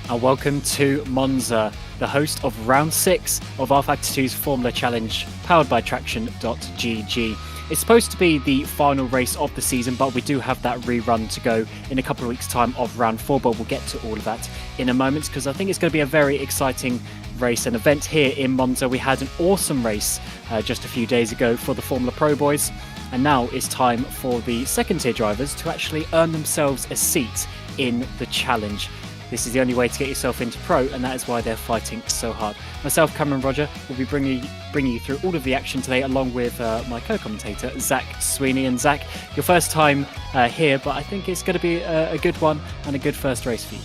and welcome to Monza, the host of round 6 of rFactor 2's Formula Challenge, powered by TraxionGG. It's supposed to be the final race of the season, but we do have that rerun to go in a couple of weeks' time of round 4, but we'll get to all of that in a moment, because I think it's going to be a very exciting race and event here in Monza. We had an awesome race just a few days ago for the Formula Pro boys, and now it's time for the second tier drivers to actually earn themselves a seat in the challenge. This is the only way to get yourself into pro, and that is why they're fighting so hard. Myself, Cameron Roger, will be bringing you through all of the action today, along with my co-commentator, Zach Sweeney. And Zach, your first time here, but I think it's going to be a good one and a good first race for you.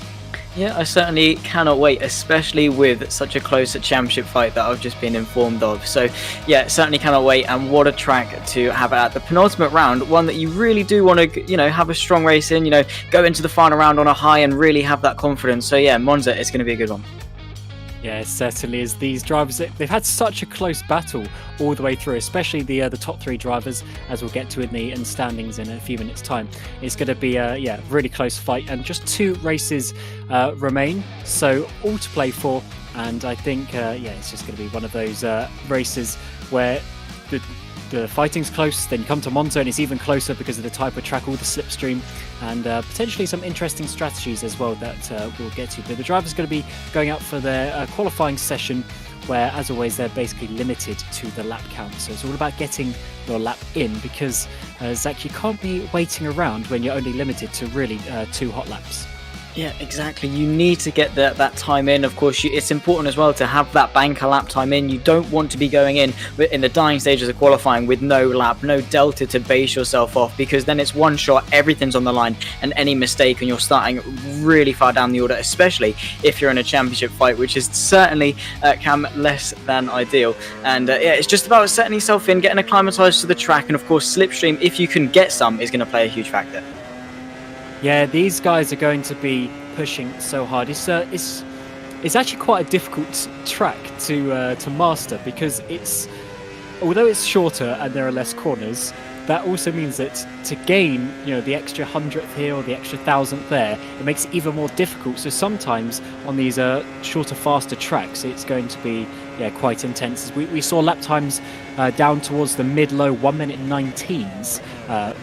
Yeah, I certainly cannot wait, especially with such a close championship fight that I've just been informed of. So yeah, certainly cannot wait, and what a track to have at the penultimate round, one that you really do want to, have a strong race in, go into the final round on a high and really have that confidence. So yeah, Monza is going to be a good one. Yeah, it certainly is. These drivers, they've had such a close battle all the way through, especially the top three drivers, as we'll get to in the standings in a few minutes' time. It's going to be a really close fight, and just 2 races remain, so all to play for. And I think it's just going to be one of those races where the fighting's close, then you come to Monza and it's even closer because of the type of track, all the slipstream, and potentially some interesting strategies as well that we'll get to. But the drivers are going to be going out for their qualifying session, where, as always, they're basically limited to the lap count. So it's all about getting your lap in, because, Zach, you can't be waiting around when you're only limited to really 2 hot laps. Yeah, exactly. You need to get that time in. Of course, it's important as well to have that banker lap time in. You don't want to be going in the dying stages of qualifying with no lap, no delta to base yourself off, because then it's one shot, everything's on the line, and any mistake and you're starting really far down the order, especially if you're in a championship fight, which is certainly less than ideal. And it's just about setting yourself in, getting acclimatized to the track, and of course slipstream, if you can get some, is going to play a huge factor. Yeah, these guys are going to be pushing so hard. It's actually quite a difficult track to master, because although it's shorter and there are less corners, that also means that to gain the extra 100th here or the extra 1000th there, it makes it even more difficult. So sometimes on these shorter, faster tracks, it's going to be quite intense. We saw lap times down towards the mid-low 1 minute 19s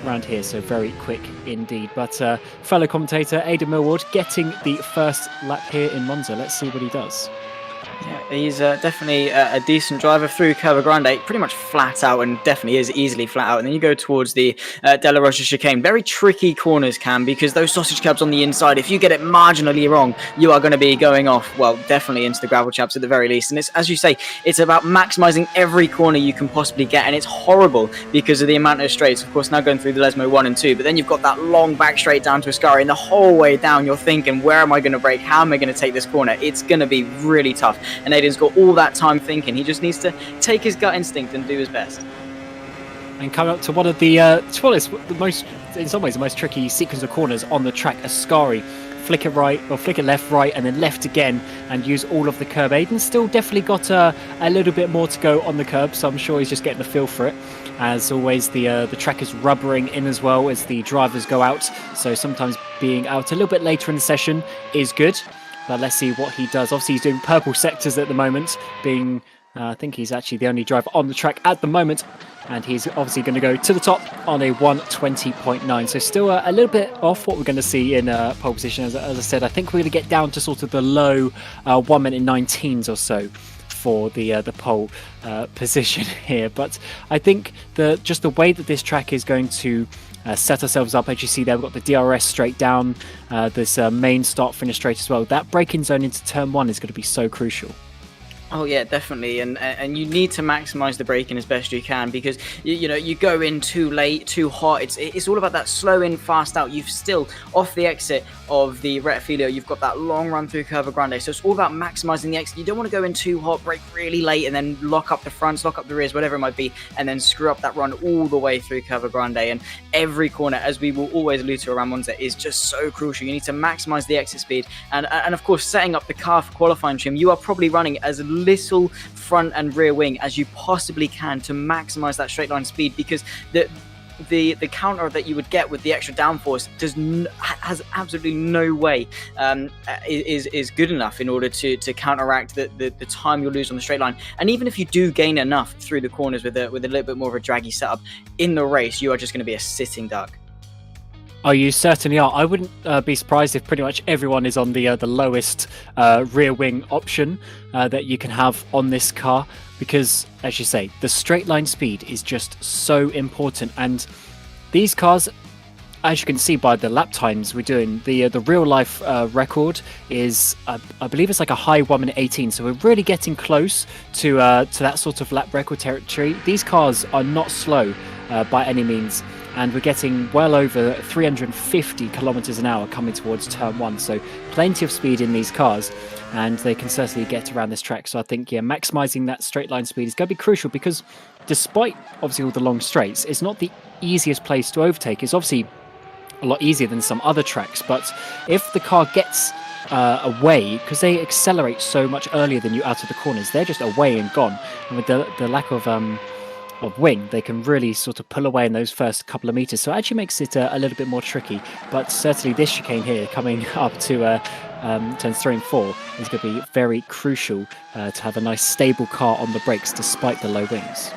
around here, so very quick indeed. But fellow commentator Aidan Millward getting the first lap here in Monza. Let's see what he does. Yeah, he's definitely a decent driver through Curva Grande, pretty much flat out, and definitely is easily flat out. And then you go towards the Della Rocha chicane. Very tricky corners, Cam, because those sausage curbs on the inside, if you get it marginally wrong, you are going to be going off, well, definitely into the gravel chaps at the very least. And it's, as you say, it's about maximising every corner you can possibly get, and it's horrible because of the amount of straights. Of course, now going through the Lesmo 1 and 2, but then you've got that long back straight down to Ascari, and the whole way down you're thinking, where am I going to brake? How am I going to take this corner? It's going to be really tough. And Aidan's got all that time thinking. He just needs to take his gut instinct and do his best. And coming up to one of the most, in some ways, the most tricky sequence of corners on the track, Ascari. Flick it right, or flick it left, right, and then left again, and use all of the curb. Aidan's still definitely got a little bit more to go on the curb, so I'm sure he's just getting the feel for it. As always, the track is rubbering in as well as the drivers go out, so sometimes being out a little bit later in the session is good. But let's see what he does. Obviously, he's doing purple sectors at the moment, being, I think he's actually the only driver on the track at the moment. And he's obviously going to go to the top on a 1:20.9. So still a little bit off what we're going to see in pole position. As I said, I think we're going to get down to sort of the low 1 minute 19s or so for the pole position here. But I think just the way that this track is going to set ourselves up, as you see there, we've got the DRS straight down, this main start finish straight as well. That braking zone into turn 1 is going to be so crucial. Oh yeah, definitely, and you need to maximise the braking as best you can, because you go in too late, too hot. It's all about that slow in, fast out. You've still off the exit of the Rettifilio, you've got that long run through Curva Grande, so it's all about maximising the exit. You don't want to go in too hot, brake really late, and then lock up the fronts, lock up the rears, whatever it might be, and then screw up that run all the way through Curva Grande. And every corner, as we will always allude to around Monza, is just so crucial. You need to maximise the exit speed, and of course, setting up the car for qualifying trim, you are probably running as little front and rear wing as you possibly can to maximize that straight line speed, because the counter that you would get with the extra downforce has absolutely no way is good enough in order to counteract the time you'll lose on the straight line. And even if you do gain enough through the corners with a little bit more of a draggy setup in the race, you are just going to be a sitting duck. Oh, you certainly are. I wouldn't be surprised if pretty much everyone is on the lowest rear wing option that you can have on this car, because, as you say, the straight line speed is just so important. And these cars, as you can see by the lap times we're doing, the real life record is, I believe it's like a high 1 minute 18. So we're really getting close to that sort of lap record territory. These cars are not slow by any means. And we're getting well over 350 kilometers an hour coming towards turn 1. So plenty of speed in these cars, and they can certainly get around this track. So I think, yeah, maximizing that straight line speed is going to be crucial, because despite obviously all the long straights, it's not the easiest place to overtake. It's obviously a lot easier than some other tracks, but if the car gets away, because they accelerate so much earlier than you out of the corners, they're just away and gone. And with the lack of wing, they can really sort of pull away in those first couple of meters, so it actually makes it a little bit more tricky. But certainly this chicane here, coming up to turns 3 and 4, is going to be very crucial to have a nice stable car on the brakes despite the low wings.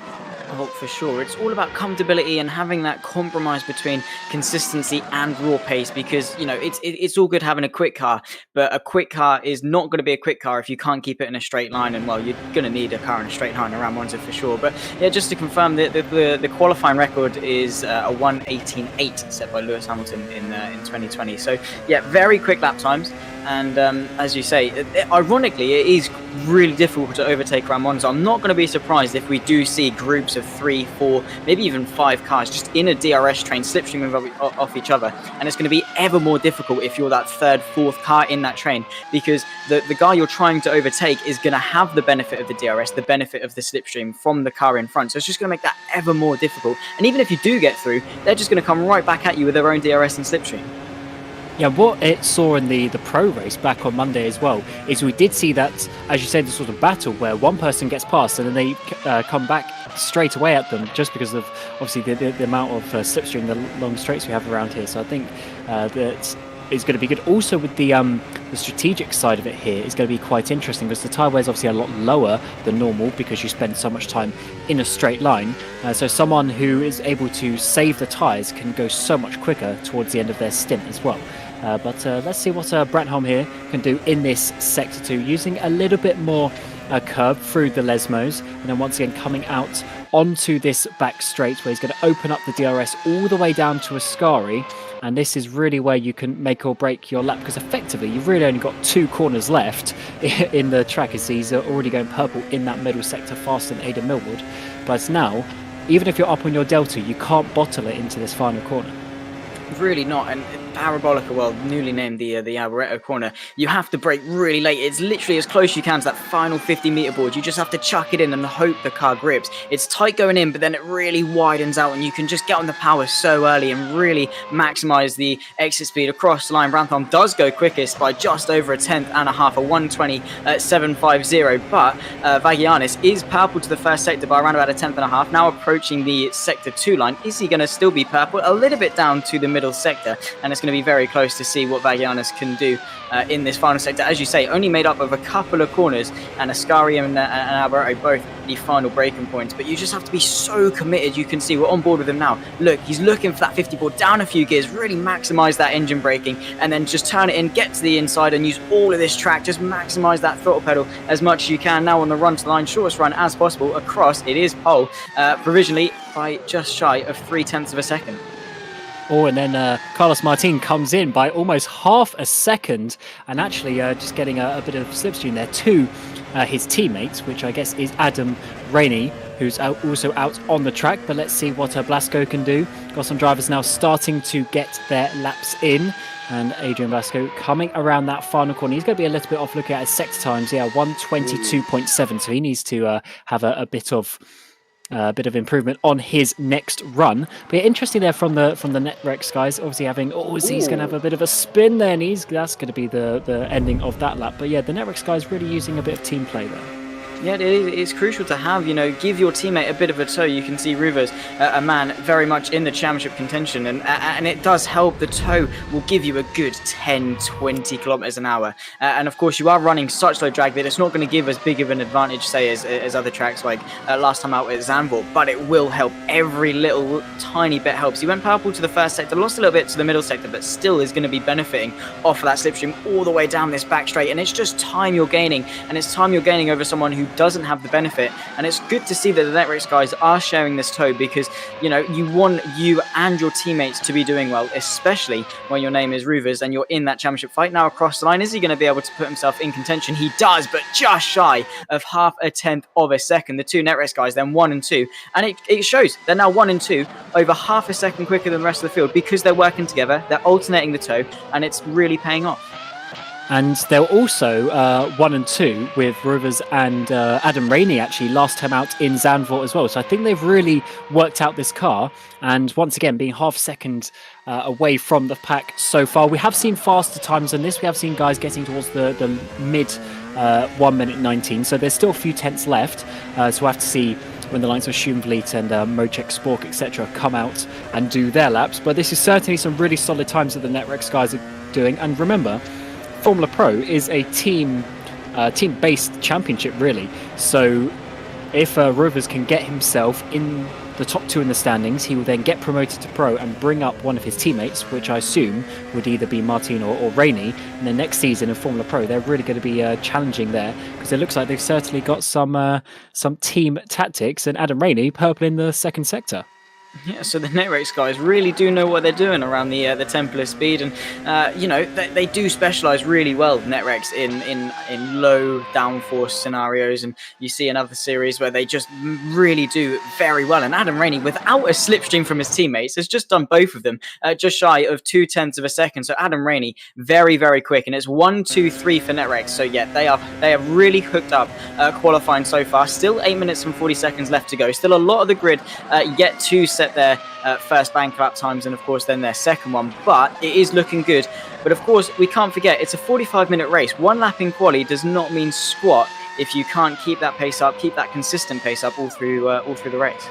Oh, for sure. It's all about comfortability and having that compromise between consistency and raw pace, because, you know, it's all good having a quick car, but a quick car is not going to be a quick car if you can't keep it in a straight line. And, well, you're going to need a car in a straight line around Monza for sure. But, yeah, just to confirm, the qualifying record is a 1:18.8 set by Lewis Hamilton in 2020. So, yeah, very quick lap times. And as you say, ironically, it is really difficult to overtake around Monza. I'm not going to be surprised if we do see groups of 3, 4, maybe even 5 cars just in a DRS train slipstreaming off each other. And it's going to be ever more difficult if you're that 3rd, 4th car in that train, because the guy you're trying to overtake is going to have the benefit of the DRS, the benefit of the slipstream from the car in front. So it's just going to make that ever more difficult. And even if you do get through, they're just going to come right back at you with their own DRS and slipstream. Yeah, what it saw in the pro race back on Monday as well is we did see that, as you said, the sort of battle where one person gets past and then they come back straight away at them, just because of obviously the amount of slipstream, the long straights we have around here. So I think that is going to be good. Also with the strategic side of it here is going to be quite interesting, because the tyre wear is obviously a lot lower than normal because you spend so much time in a straight line. So someone who is able to save the tyres can go so much quicker towards the end of their stint as well. But let's see what Brantholm here can do in this Sector 2, using a little bit more curve through the Lesmos, and then once again coming out onto this back straight where he's going to open up the DRS all the way down to Ascari. And this is really where you can make or break your lap, because effectively you've really only got 2 corners left in the track, as he's already going purple in that middle sector faster than Aidan Millward. But now, even if you're up on your delta, you can't bottle it into this final corner. Really not. And Parabolica, well, newly named the Alboreto corner, you have to brake really late. It's literally as close as you can to that final 50-meter board. You just have to chuck it in and hope the car grips. It's tight going in, but then it really widens out, and you can just get on the power so early and really maximize the exit speed across the line. Brantholm does go quickest by just over a 10th and a half, a 1:20.750, but Vagianis is purple to the first sector by around about a 10th and a half, now approaching the Sector 2 line. Is he going to still be purple? A little bit down to the middle sector, and it's going to be very close to see what Vagianis can do in this final sector. As you say, only made up of a couple of corners, and Ascari and Alboreto both the final braking points, but you just have to be so committed. You can see we're on board with him now. Look, he's looking for that 50 board, down a few gears, really maximize that engine braking, and then just turn it in, get to the inside and use all of this track, just maximize that throttle pedal as much as you can. Now on the run to the line, shortest run as possible across, it is pole, provisionally by just shy of 0.3 of a second. Oh, and then Carlos Martin comes in by almost half a second, and actually just getting a bit of slipstream there to his teammates, which I guess is Adam Rainey, who's also out on the track. But let's see what Blasco can do. Got some drivers now starting to get their laps in, and Adrian Blasco coming around that final corner. He's going to be a little bit off looking at his sector times. Yeah, 1:22.7, so he needs to have a bit of improvement on his next run. But yeah, interesting there from the Netrex guys, obviously having he's going to have a bit of a spin there, and that's going to be the ending of that lap. But yeah, the Netrex guys really using a bit of team play there. Yeah, it's crucial to have, give your teammate a bit of a toe. You can see Rivers, a man very much in the championship contention, and it does help. The toe will give you a good 10, 20 kilometers an hour. And of course, you are running such low drag that it's not going to give as big of an advantage, say, as other tracks like last time out at Zandvoort, but it will help. Every little tiny bit helps. He went purple to the first sector, lost a little bit to the middle sector, but still is going to be benefiting off of that slipstream all the way down this back straight. And it's just time you're gaining, and it's time you're gaining over someone who doesn't have the benefit. And it's good to see that the Netrex guys are sharing this toe, because you want you and your teammates to be doing well, especially when your name is Ruvers and you're in that championship fight. Now across the line, is he going to be able to put himself in contention? He does, but just shy of half a tenth of a second. The two Netrex guys then 1 and 2, and it shows they're now 1 and 2, over half a second quicker than the rest of the field, because they're working together, they're alternating the toe, and it's really paying off. And they're also 1 and 2 with Rovers and Adam Rainey actually last time out in Zandvoort as well. So I think they've really worked out this car. And once again, being half second away from the pack so far. We have seen faster times than this. We have seen guys getting towards the mid 1 minute 19. So there's still a few tenths left. So we'll have to see when the likes of Schoenvliet and Mojek Spork, etc. come out and do their laps. But this is certainly some really solid times that the Netrex guys are doing. And remember, Formula Pro is a team-based championship, really. So if Rovers can get himself in the top 2 in the standings, he will then get promoted to Pro and bring up one of his teammates, which I assume would either be Martin or Rainey. And then next season in Formula Pro, they're really going to be challenging there, because it looks like they've certainly got some team tactics. And Adam Rainey, purple in the second sector. Yeah, so the Netrex guys really do know what they're doing around the Temple of Speed, and they do specialize really well, Netrex, in low downforce scenarios. And you see another series where they just really do very well. And Adam Rainey, without a slipstream from his teammates, has just done both of them just shy of 0.2 of a second. So Adam Rainey, very, very quick, and it's 1, 2, 3 for Netrex. So yeah, they are really hooked up qualifying so far. Still 8 minutes and 40 seconds left to go. Still a lot of the grid yet to set their first bank lap times, and of course then their second one, but it is looking good. But of course, we can't forget, it's a 45-minute race. One lap in quali does not mean squat if you can't keep that pace up, keep that consistent pace up all through the race.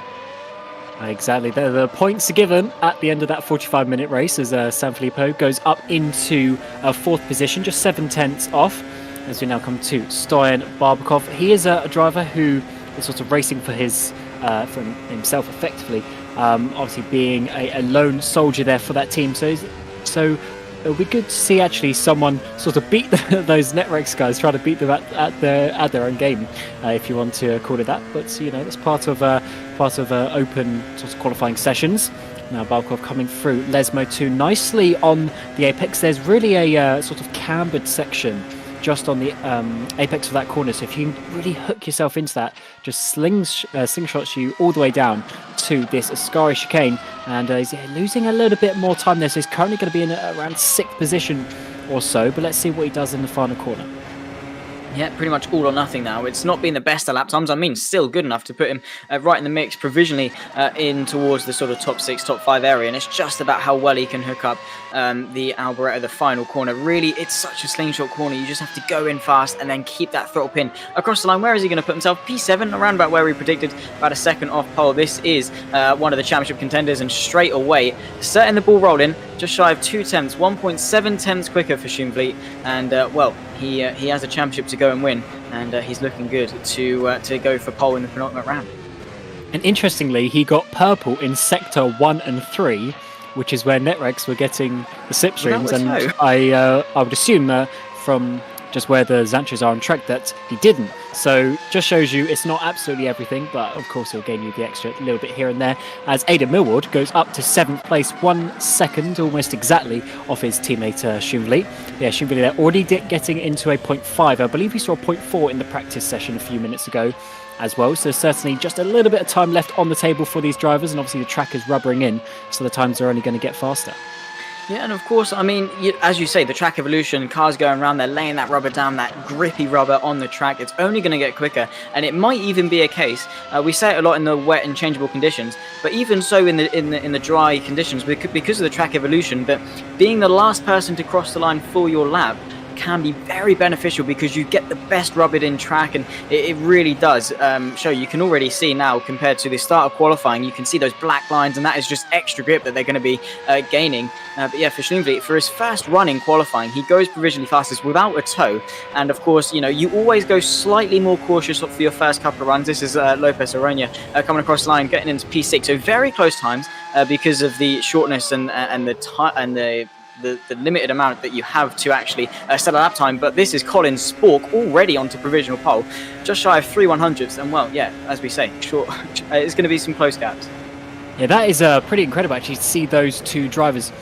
Exactly. The points are given at the end of that 45-minute race as Sanfilippo goes up into 4th position, just 7/10 off, as we now come to Stoyan Barbakov. He is a driver who is sort of racing for himself effectively, obviously being a lone soldier there for that team. So it'll be good to see actually someone sort of beat those Netrex guys, try to beat them at their own game, if you want to call it that. But that's part of open sort of qualifying sessions. Now Balkov coming through Lesmo 2 nicely on the apex. There's really a sort of cambered section just on the apex of that corner, so if you can really hook yourself into that, just slingshots you all the way down to this Ascari chicane. And he's losing a little bit more time there, so he's currently going to be in around 6th position or so, but let's see what he does in the final corner. Yeah, pretty much all or nothing now. It's not been the best of lap times. I mean, still good enough to put him right in the mix, provisionally in towards the sort of top 6, top 5 area. And it's just about how well he can hook up the Alboreto, the final corner. Really, it's such a slingshot corner. You just have to go in fast and then keep that throttle pin across the line. Where is he going to put himself? P7, around about where we predicted, about a second off pole. This is one of the championship contenders, and straight away, setting the ball rolling, just shy of 2 tenths, 1.7 tenths quicker for Schoenvliet. And, he has a championship to go and win, and he's looking good to go for pole in the penultimate round. And interestingly, he got purple in sector 1 and 3, which is where Netrex were getting the slipstreams. And I would assume that from just where the Xantras are on track that he didn't. So just shows you it's not absolutely everything, but of course it'll gain you the extra little bit here and there, as Aidan Millward goes up to 7th place, 1 second almost exactly off his teammate Schoenvliet. Yeah, Schoenvliet there already getting into a 0.5. I believe we saw a 0.4 in the practice session a few minutes ago as well, so certainly just a little bit of time left on the table for these drivers, and obviously the track is rubbering in, so the times are only going to get faster. Yeah, and of course, I mean, as you say, the track evolution, cars going around, they're laying that rubber down, that grippy rubber on the track. It's only going to get quicker, and it might even be a case. We say it a lot in the wet and changeable conditions, but even so in the dry conditions, because of the track evolution, that being the last person to cross the line for your lap can be very beneficial because you get the best rubbed in track, and it really does show. You can already see now, compared to the start of qualifying, you can see those black lines, and that is just extra grip that they're going to be gaining. But yeah, for Schlienvliet, for his first run in qualifying, he goes provisionally fastest without a toe. And of course, you know, you always go slightly more cautious for your first couple of runs. This is Lopez Aronia coming across the line, getting into P6. So very close times because of the shortness and the limited amount that you have to actually set a lap time. But this is Colin Spork already onto provisional pole, just shy of 3/100ths. And well, yeah, as we say, sure, it's going to be some close gaps. Yeah, that is pretty incredible actually to see those two drivers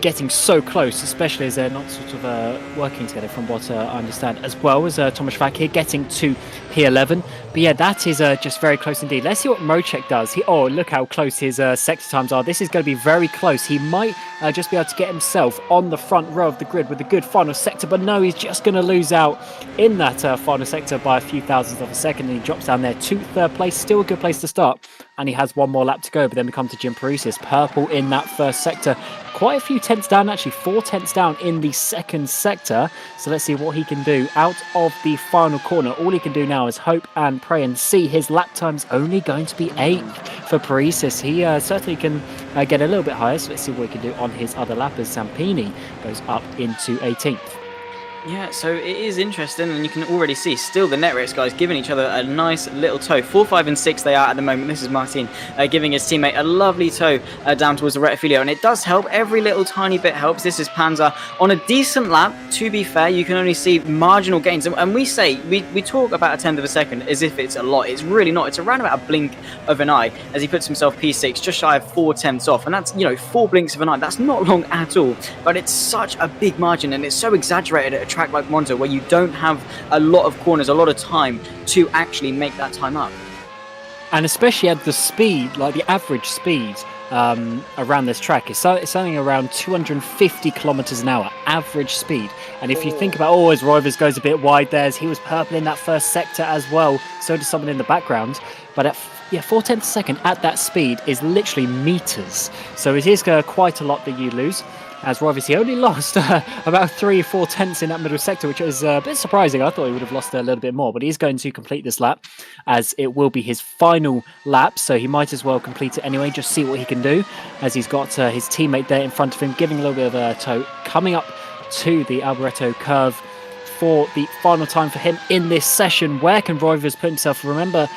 getting so close, especially as they're not sort of working together, from what I understand, as well as Thomas Schwack here getting to P11. But yeah, that is just very close indeed. Let's see what Mocek does. Oh, look how close his sector times are. This is going to be very close. He might just be able to get himself on the front row of the grid with a good final sector, but no, he's just going to lose out in that final sector by a few thousandths of a second, and he drops down there to third place. Still a good place to start, and he has one more lap to go. But then we come to Jim Paresis, purple in that first sector, quite a few tenths down, actually 4 tenths down in the second sector. So let's see what he can do out of the final corner. All he can do now is hope and pray and see. His lap time's only going to be 8th for Paresis. He certainly can get a little bit higher, so let's see what he can do on his other lap as Zampini goes up into 18th. Yeah, so it is interesting, and you can already see still the Netrex guys giving each other a nice little tow. 4, 5, and 6 they are at the moment. This is Martin giving his teammate a lovely tow down towards the Rettifilio, and it does help. Every little tiny bit helps. This is Panzer on a decent lap. To be fair, you can only see marginal gains, and we say we talk about a tenth of a second as if it's a lot. It's really not. It's around about a blink of an eye as he puts himself P6, just shy of 4 tenths off, and that's, you know, 4 blinks of an eye. That's not long at all, but it's such a big margin, and it's so exaggerated at a track like Monza, where you don't have a lot of corners, a lot of time to actually make that time up. And especially at the speed, like the average speed around this track is something around 250 kilometers an hour, average speed. And if you think about, as Roivers goes a bit wide there, as he was purple in that first sector as well, so does someone in the background. But at 4 tenths a second at that speed is literally meters. So it is quite a lot that you lose. As Roivers, he only lost about 3 or 4 tenths in that middle sector, which is a bit surprising. I thought he would have lost a little bit more, but he's going to complete this lap, as it will be his final lap, so he might as well complete it anyway, just see what he can do, as he's got his teammate there in front of him, giving a little bit of a tow, coming up to the Alboreto curve for the final time for him in this session. Where can Roivers put himself? Remember,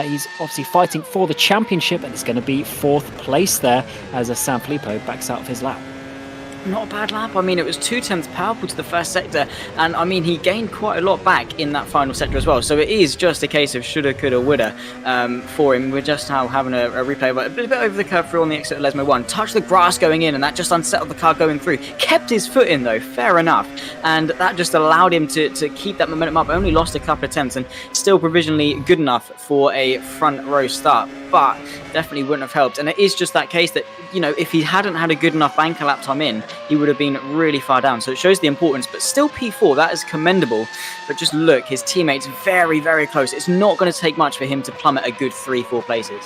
he's obviously fighting for the championship, and it's going to be 4th place there, as Sanfilippo backs out of his lap. Not a bad lap. I mean, it was 2 tenths powerful to the first sector, and I mean, he gained quite a lot back in that final sector as well. So it is just a case of shoulda, coulda, woulda for him. We're just now having a replay, but a bit over the curve through on the exit of Lesmo 1. Touched the grass going in, and that just unsettled the car going through. Kept his foot in though, fair enough, and that just allowed him to keep that momentum up. Only lost a couple of tenths, and still provisionally good enough for a front row start, but definitely wouldn't have helped. And it is just that case that, you know, if he hadn't had a good enough banker lap time in, he would have been really far down. So it shows the importance, but still P4, that is commendable. But just look, his teammates very, very close. It's not going to take much for him to plummet a good 3-4 places.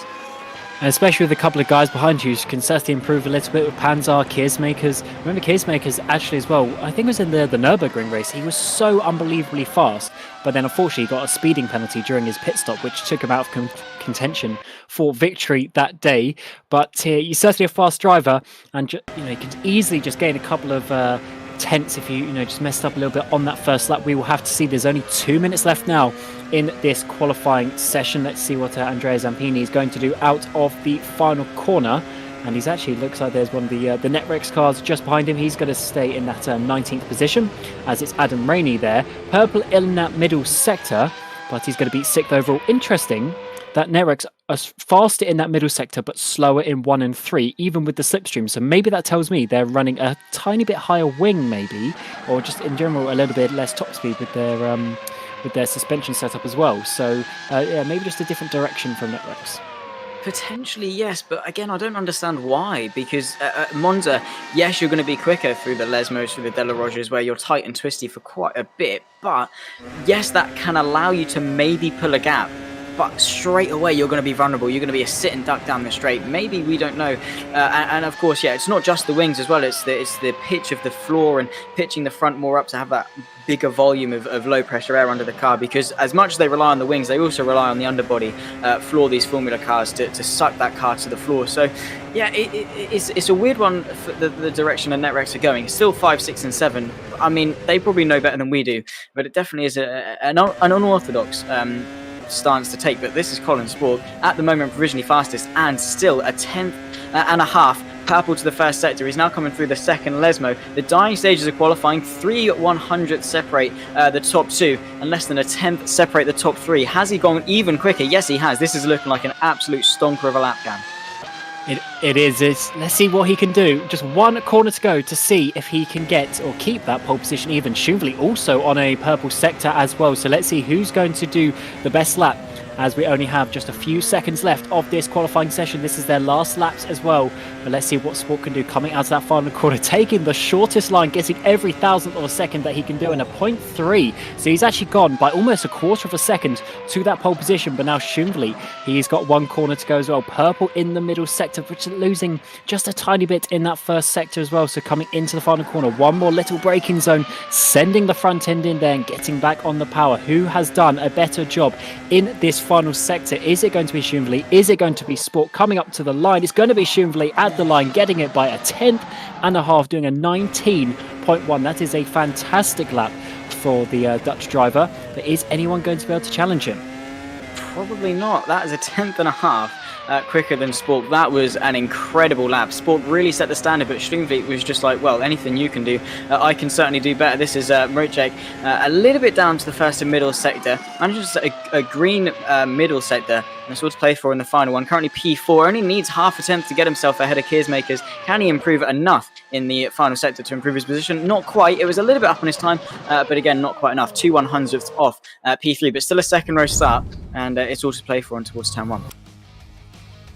And especially with a couple of guys behind you, can certainly improve a little bit with Panzer, Kiersmakers. Remember Kiersmakers actually as well, I think it was in the Nürburgring race, he was so unbelievably fast, but then unfortunately he got a speeding penalty during his pit stop, which took him out of contention for victory that day. But he's certainly a fast driver, and you can easily just gain a couple of tenths if you just messed up a little bit on that first lap. We will have to see. There's only 2 minutes left now in this qualifying session. Let's see what Andrea Zampini is going to do out of the final corner. And he's actually, looks like there's one of the Netrex cars just behind him. He's going to stay in that 19th position, as it's Adam Rainey there. Purple in that middle sector, but he's going to beat 6th overall. Interesting that Netrex are faster in that middle sector, but slower in 1 and 3, even with the slipstream. So maybe that tells me they're running a tiny bit higher wing, maybe, or just in general a little bit less top speed with their suspension setup as well. So yeah, maybe just a different direction from Netrex. Potentially, yes, but again, I don't understand why, because at Monza, yes, you're going to be quicker through the Lesmos, through the Della Rogers, where you're tight and twisty for quite a bit, but yes, that can allow you to maybe pull a gap but straight away you're going to be vulnerable. You're going to be a sit and duck down the straight. Maybe, we don't know. And of course, yeah, it's not just the wings as well. It's the pitch of the floor and pitching the front more up to have that bigger volume of low pressure air under the car, because as much as they rely on the wings, they also rely on the underbody floor, these Formula cars, to suck that car to the floor. So yeah, it's a weird one for the direction the NetRex are going. It's still 5, 6 and 7. I mean, they probably know better than we do, but it definitely is an unorthodox stance to take. But this is Colin Spork at the moment provisionally fastest, and still a 10th and a half purple to the first sector. He's now coming through the second Lesmo. The dying stages of qualifying, 3 100ths separate the top two, and less than a 10th separate the top three. Has he gone even quicker? Yes, he has. This is looking like an absolute stonker of a lap, Cam. It is. Let's see what he can do. Just one corner to go to see if he can get or keep that pole position even. Schumvely also on a purple sector as well. So let's see who's going to do the best lap, as we only have just a few seconds left of this qualifying session. This is their last laps as well. But let's see what Sport can do coming out of that final corner, taking the shortest line, getting every thousandth of a second that he can do in a 0.3. So he's actually gone by almost a quarter of a second to that pole position. But now Schumvely, he's got one corner to go as well. Purple in the middle sector, which is losing just a tiny bit in that first sector as well. So coming into the final corner, one more little braking zone, sending the front end in there and getting back on the power. Who has done a better job in this final sector? Is it going to be Schumvely? Is it going to be Sport coming up to the line? It's going to be Schumvely at the line, getting it by a 10th and a half, doing a 19.1. That is a fantastic lap for the Dutch driver. But is anyone going to be able to challenge him? Probably not. That is a 10th and a half quicker than Sport. That was an incredible lap. Sport really set the standard, but Schumvely was just like, well, anything you can do, I can certainly do better. This is Mrocek a little bit down to the first and middle sector, and just a green middle sector. That's what to play for in the final one. Currently P4, only needs half a tenth to get himself ahead of Keersmakers. Can he improve enough in the final sector to improve his position? Not quite. It was a little bit up on his time, but again, not quite enough. 2 100ths off P3, but still a second row start, and it's all to play for on towards turn 1.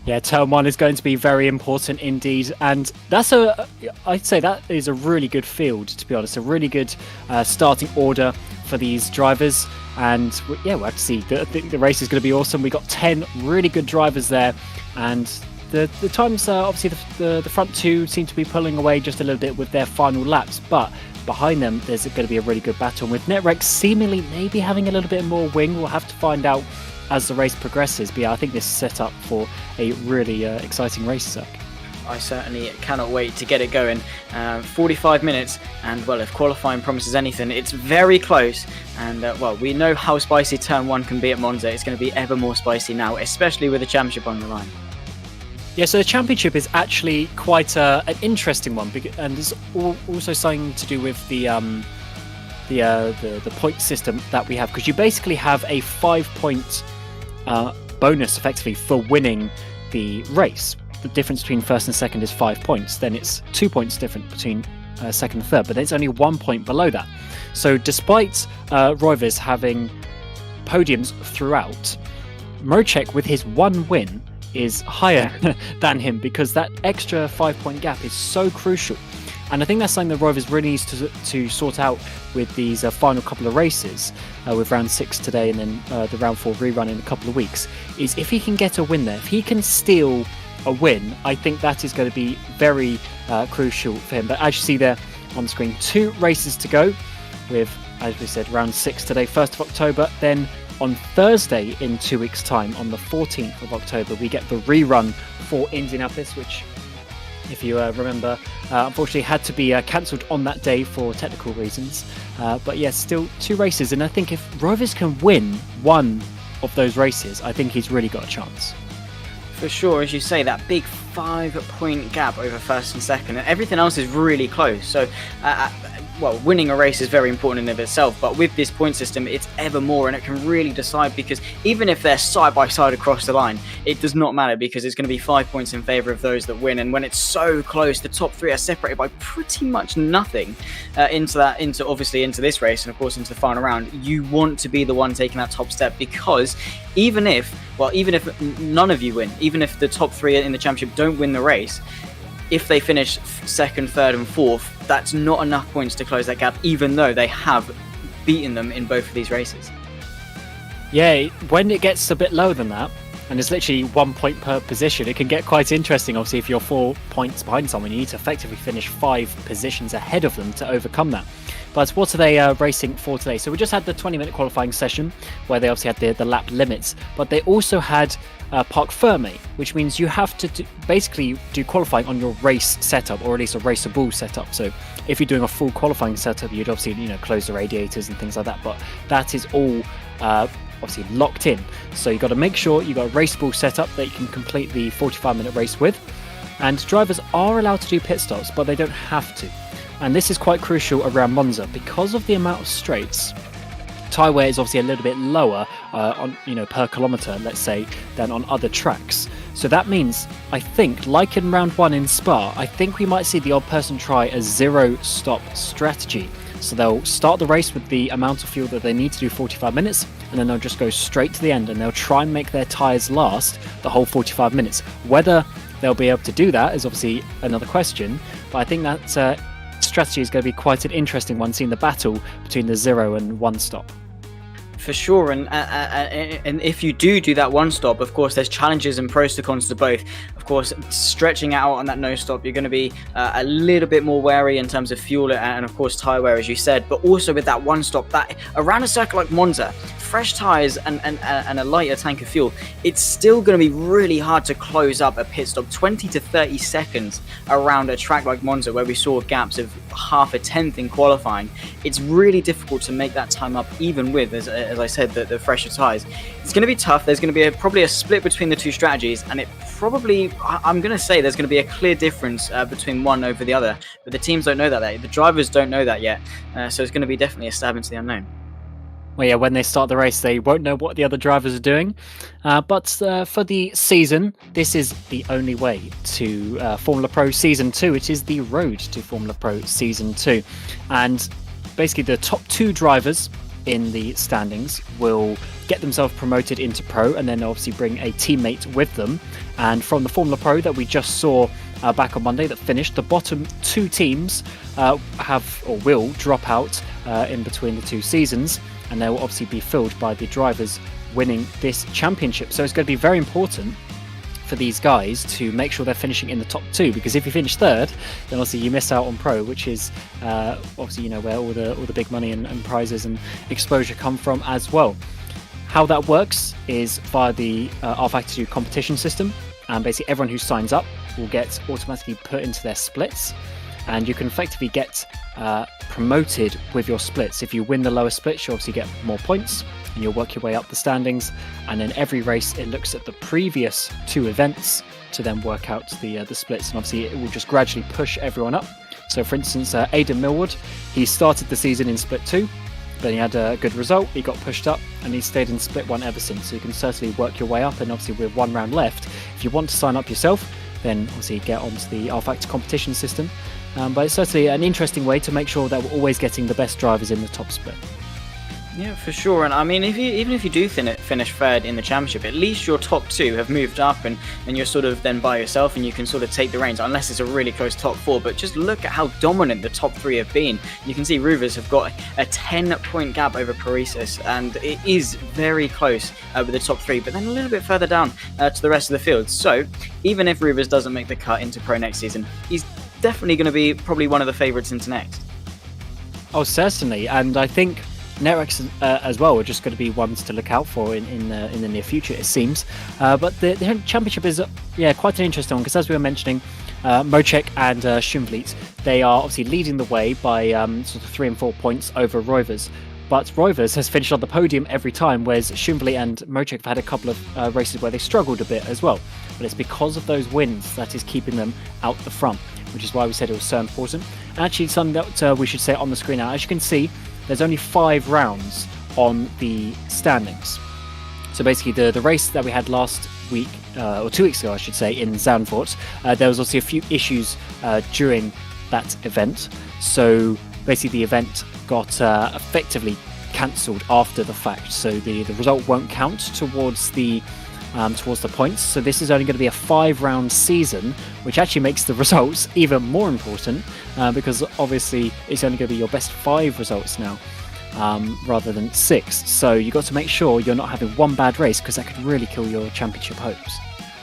Yeah, turn 1 is going to be very important indeed, and I'd say that is a really good field, to be honest. A really good starting order for these drivers, and yeah, we'll have to see. The race is going to be awesome. We got 10 really good drivers there, and the times, obviously the front two seem to be pulling away just a little bit with their final laps, but behind them there's going to be a really good battle, with NetRex seemingly maybe having a little bit more wing. We'll have to find out as the race progresses, but yeah, I think this is set up for a really exciting race, Zach. I certainly cannot wait to get it going. 45 minutes, and well, if qualifying promises anything, it's very close. And well, we know how spicy turn 1 can be at Monza. It's going to be ever more spicy now, especially with the championship on the line. Yeah, so the championship is actually quite an interesting one, and it's also something to do with the point system that we have, because you basically have a 5-point bonus effectively for winning the race. The difference between first and second is 5 points. Then it's 2 points different between second and third, but it's only 1 point below that. So despite Roivers having podiums throughout, Mrocek with his one win is higher than him, because that extra 5-point gap is so crucial. And I think that's something that Rovers really needs to sort out with these final couple of races, with round 6 today and then the round 4 rerun in a couple of weeks, is if he can get a win there, if he can steal a win, I think that is going to be very crucial for him. But as you see there on the screen, 2 races to go with, as we said, round 6 today, 1st of October, then on Thursday in 2 weeks' time, on the 14th of October, we get the rerun for Indianapolis, which, if you remember, unfortunately had to be cancelled on that day for technical reasons. But yes, still 2 races, and I think if Rovers can win one of those races, I think he's really got a chance. For sure, as you say, that big 5-point gap over first and second, and everything else is really close. So, well, winning a race is very important in and of itself, but with this point system, it's ever more, and it can really decide, because even if they're side by side across the line, it does not matter, because it's going to be 5 points in favour of those that win. And when it's so close, the top 3 are separated by pretty much nothing into this race, and of course into the final round. You want to be the one taking that top step, because even if none of you win, even if the top 3 in the championship don't win the race, if they finish second, third and fourth, that's not enough points to close that gap, even though they have beaten them in both of these races. Yeah, when it gets a bit lower than that, and it's literally 1 point per position, it can get quite interesting. Obviously, if you're 4 points behind someone, you need to effectively finish 5 positions ahead of them to overcome that. But what are they racing for today? So we just had the 20-minute qualifying session where they obviously had the lap limits, but they also had Parc Ferme, which means you have to basically do qualifying on your race setup, or at least a raceable setup. So if you're doing a full qualifying setup, you'd obviously close the radiators and things like that. But that is all obviously locked in. So you've got to make sure you've got a raceable setup that you can complete the 45-minute race with. And drivers are allowed to do pit stops, but they don't have to. And this is quite crucial around Monza because of the amount of straights. Tyre wear is obviously a little bit lower on per kilometre, let's say, than on other tracks. So that means, I think, like in round 1 in Spa, I think we might see the odd person try a zero-stop strategy. So they'll start the race with the amount of fuel that they need to do 45 minutes, and then they'll just go straight to the end, and they'll try and make their tyres last the whole 45 minutes. Whether they'll be able to do that is obviously another question, but I think that strategy is going to be quite an interesting one, seeing the battle between the 0 and 1 stop. For sure, and if you do that 1 stop, of course, there's challenges and pros to cons to both. Of course, stretching out on that no stop, you're going to be a little bit more wary in terms of fuel and, of course, tyre wear, as you said. But also with that 1 stop, that around a circuit like Monza, fresh tyres and a lighter tank of fuel, it's still going to be really hard to close up a pit stop 20 to 30 seconds around a track like Monza, where we saw gaps of half a tenth in qualifying. It's really difficult to make that time up, even with, as I said, the fresher tyres. It's going to be tough. There's going to be probably a split between the two strategies, and I'm going to say there's going to be a clear difference between one over the other, but the teams don't know that. The drivers don't know that yet, so it's going to be definitely a stab into the unknown. Well, yeah, when they start the race, they won't know what the other drivers are doing. But for the season, this is the only way to Formula Pro Season 2. It is the road to Formula Pro Season 2. And basically the top 2 drivers in the standings will get themselves promoted into Pro, and then obviously bring a teammate with them. And from the Formula Pro that we just saw back on Monday that finished, the bottom 2 teams will drop out in between the 2 seasons, and they will obviously be filled by the drivers winning this championship. So it's going to be very important for these guys to make sure they're finishing in the top 2, because if you finish 3rd, then obviously you miss out on Pro, which is obviously where all the big money and prizes and exposure come from as well. How that works is via the rFactor competition system, and basically everyone who signs up will get automatically put into their splits, and you can effectively get promoted with your splits. If you win the lower splits, you obviously get more points, and you'll work your way up the standings. And then every race, it looks at the previous 2 events to then work out the splits, and obviously it will just gradually push everyone up. So for instance, Aidan Millward, he started the season in split 2, then he had a good result, he got pushed up, and he stayed in split 1 ever since. So you can certainly work your way up, and obviously with 1 round left, if you want to sign up yourself, then obviously get onto the rFactor competition system. But it's certainly an interesting way to make sure that we're always getting the best drivers in the top split. Yeah, for sure. And I mean, even if you do finish 3rd in the championship, at least your top 2 have moved up, and you're sort of then by yourself, and you can sort of take the reins, unless it's a really close top 4. But just look at how dominant the top 3 have been. You can see Ruvers have got a 10-point gap over Paresis, and it is very close with the top 3, but then a little bit further down to the rest of the field. So even if Ruvers doesn't make the cut into Pro next season, he's definitely going to be probably one of the favourites into next. Oh, certainly. And I think Netrex as well are just going to be ones to look out for in the near future, it seems. But the championship is quite an interesting one, because as we were mentioning, Mocek and Schumvliet, they are obviously leading the way by sort of 3 and 4 points over Rovers. But Rovers has finished on the podium every time, whereas Schumvliet and Mocek have had a couple of races where they struggled a bit as well. But it's because of those wins that is keeping them out the front, which is why we said it was so important. And actually, something that we should say on the screen now, as you can see, there's only 5 rounds on the standings. So basically the race that we had last week, or 2 weeks ago I should say, in Zandvoort, there was also a few issues during that event. So basically the event got effectively cancelled after the fact. So the result won't count towards the points. So this is only going to be a 5-round season, which actually makes the results even more important, because obviously it's only going to be your best 5 results now. rather than 6. So you got to make sure you're not having one bad race, because that could really kill your championship hopes.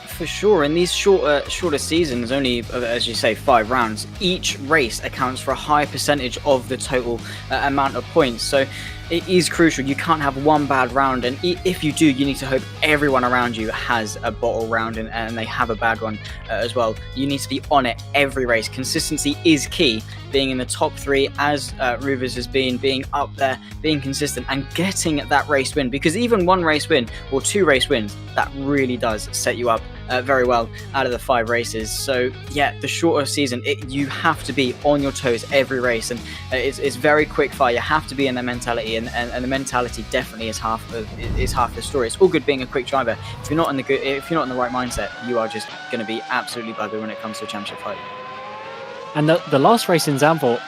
For sure, in these shorter seasons, only, as you say, 5 rounds, each race accounts for a high percentage of the total amount of points. So it is crucial. You can't have one bad round, and if you do, you need to hope everyone around you has a bottle round and they have a bad one as well. You need to be on it every race. Consistency is key. Being in the top 3, as Ruvers has been, being up there, being consistent, and getting that race win. Because even 1 race win or 2 race wins, that really does set you up very well out of the 5 races. So yeah, the shorter season, you have to be on your toes every race, and it's very quick fire. You have to be in the mentality, and the mentality definitely is half the story. It's all good being a quick driver. If you're not in the right mindset, you are just going to be absolutely buggered when it comes to a championship fight. And the last race in Zandvoort,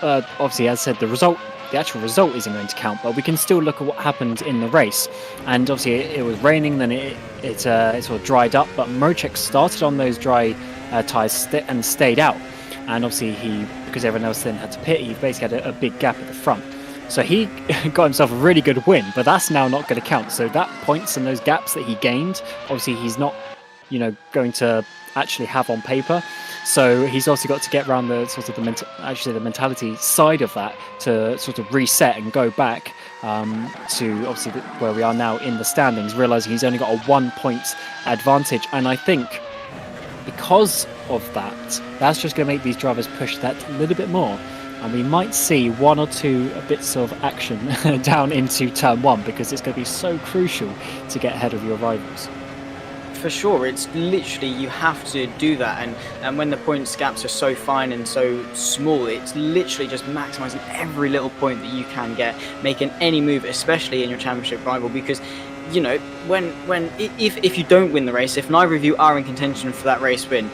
obviously, as I said, the actual result isn't going to count, but we can still look at what happened in the race. And obviously it was raining, then it sort of dried up, but Mrocek started on those dry tyres and stayed out. And obviously because everyone else then had to pit, he basically had a big gap at the front. So he got himself a really good win, but that's now not going to count. So that points and those gaps that he gained, obviously he's not, going to actually have on paper. So he's also got to get around the sort of the mentality side of that to sort of reset and go back to obviously where we are now in the standings, realizing he's only got a 1-point advantage. And I think because of that, that's just going to make these drivers push that a little bit more. And we might see 1 or 2 bits of action down into turn 1, because it's going to be so crucial to get ahead of your rivals. For sure, it's literally, you have to do that, and when the points gaps are so fine and so small, it's literally just maximizing every little point that you can get, making any move, especially in your championship rival, because if you don't win the race, if neither of you are in contention for that race win,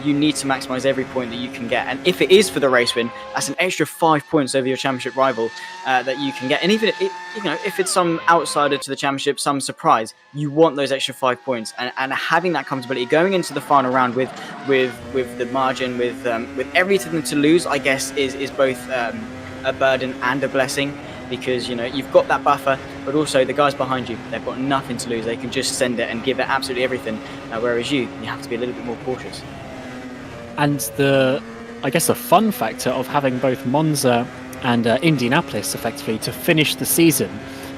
you need to maximize every point that you can get. And if it is for the race win, that's an extra 5 points over your championship rival that you can get. And even if it's some outsider to the championship, some surprise, you want those extra 5 points. And having that comfortability going into the final round with the margin, with everything to lose, I guess is both a burden and a blessing. Because you've got that buffer, but also the guys behind you, they've got nothing to lose. They can just send it and give it absolutely everything. Whereas you have to be a little bit more cautious. And the fun factor of having both Monza and Indianapolis effectively to finish the season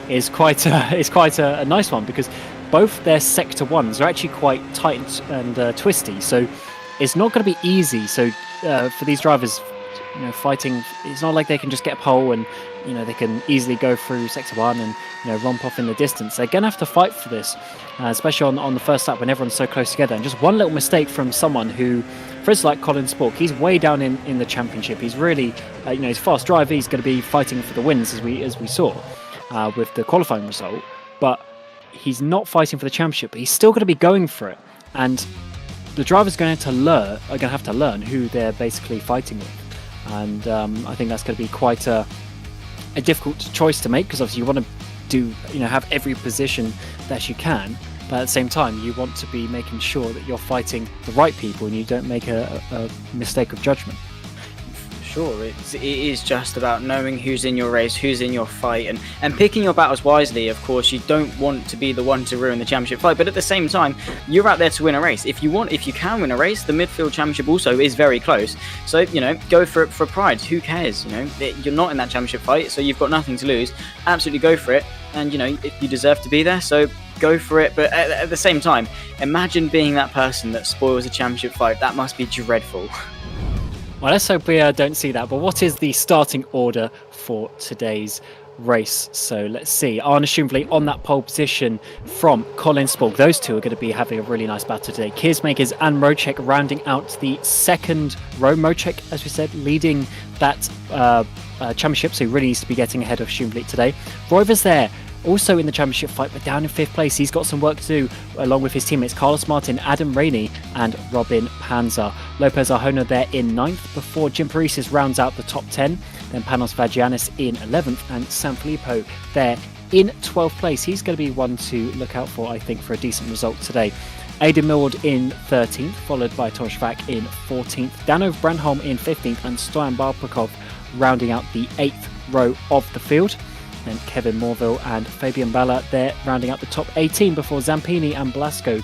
is quite a nice one, because both their sector 1s are actually quite tight and twisty. So it's not going to be easy. So for these drivers, fighting, it's not like they can just get pole and they can easily go through sector 1 and romp off in the distance. They're going to have to fight for this, especially on the first lap when everyone's so close together. And just one little mistake from someone who, for instance, like Colin Spork, he's way down in the championship. He's really, he's a fast driver. He's going to be fighting for the wins as we saw with the qualifying result. But he's not fighting for the championship. But he's still going to be going for it. And the drivers are going to have to learn who they're basically fighting with. And I think that's going to be quite a difficult choice to make, because obviously you want to have every position that you can, but at the same time you want to be making sure that you're fighting the right people and you don't make a mistake of judgment. Sure, it is just about knowing who's in your race, who's in your fight, and picking your battles wisely. Of course, you don't want to be the one to ruin the championship fight, but at the same time, you're out there to win a race. If you can win a race, the midfield championship also is very close. So, go for it for pride. Who cares? You're not in that championship fight, so you've got nothing to lose. Absolutely go for it. And, if you deserve to be there, so go for it. But at the same time, imagine being that person that spoils a championship fight. That must be dreadful. Well, let's hope we don't see that. But what is the starting order for today's race? So let's see. Arne Schumvli on that pole position from Colin Spork. Those two are going to be having a really nice battle today. Keersmakers and Mrocek rounding out the second row. Mrocek, as we said, leading that championship, so he really needs to be getting ahead of Schumvli today. Royver's there, also in the championship fight, but down in 5th place. He's got some work to do along with his teammates Carlos Martin, Adam Rainey and Robin Panzer. Lopez Arjona there in 9th before Jim Paresis rounds out the top 10. Then Panos Vagianis in 11th and Sanfilippo there in 12th place. He's going to be one to look out for, I think, for a decent result today. Aidan Millward in 13th, followed by Tomasz Vak in 14th. Dano Brandholm in 15th and Stoyan Barpakov rounding out the 8th row of the field. Then Kevin Morville and Fabian Balla there rounding out the top 18 before Zampini and Blasco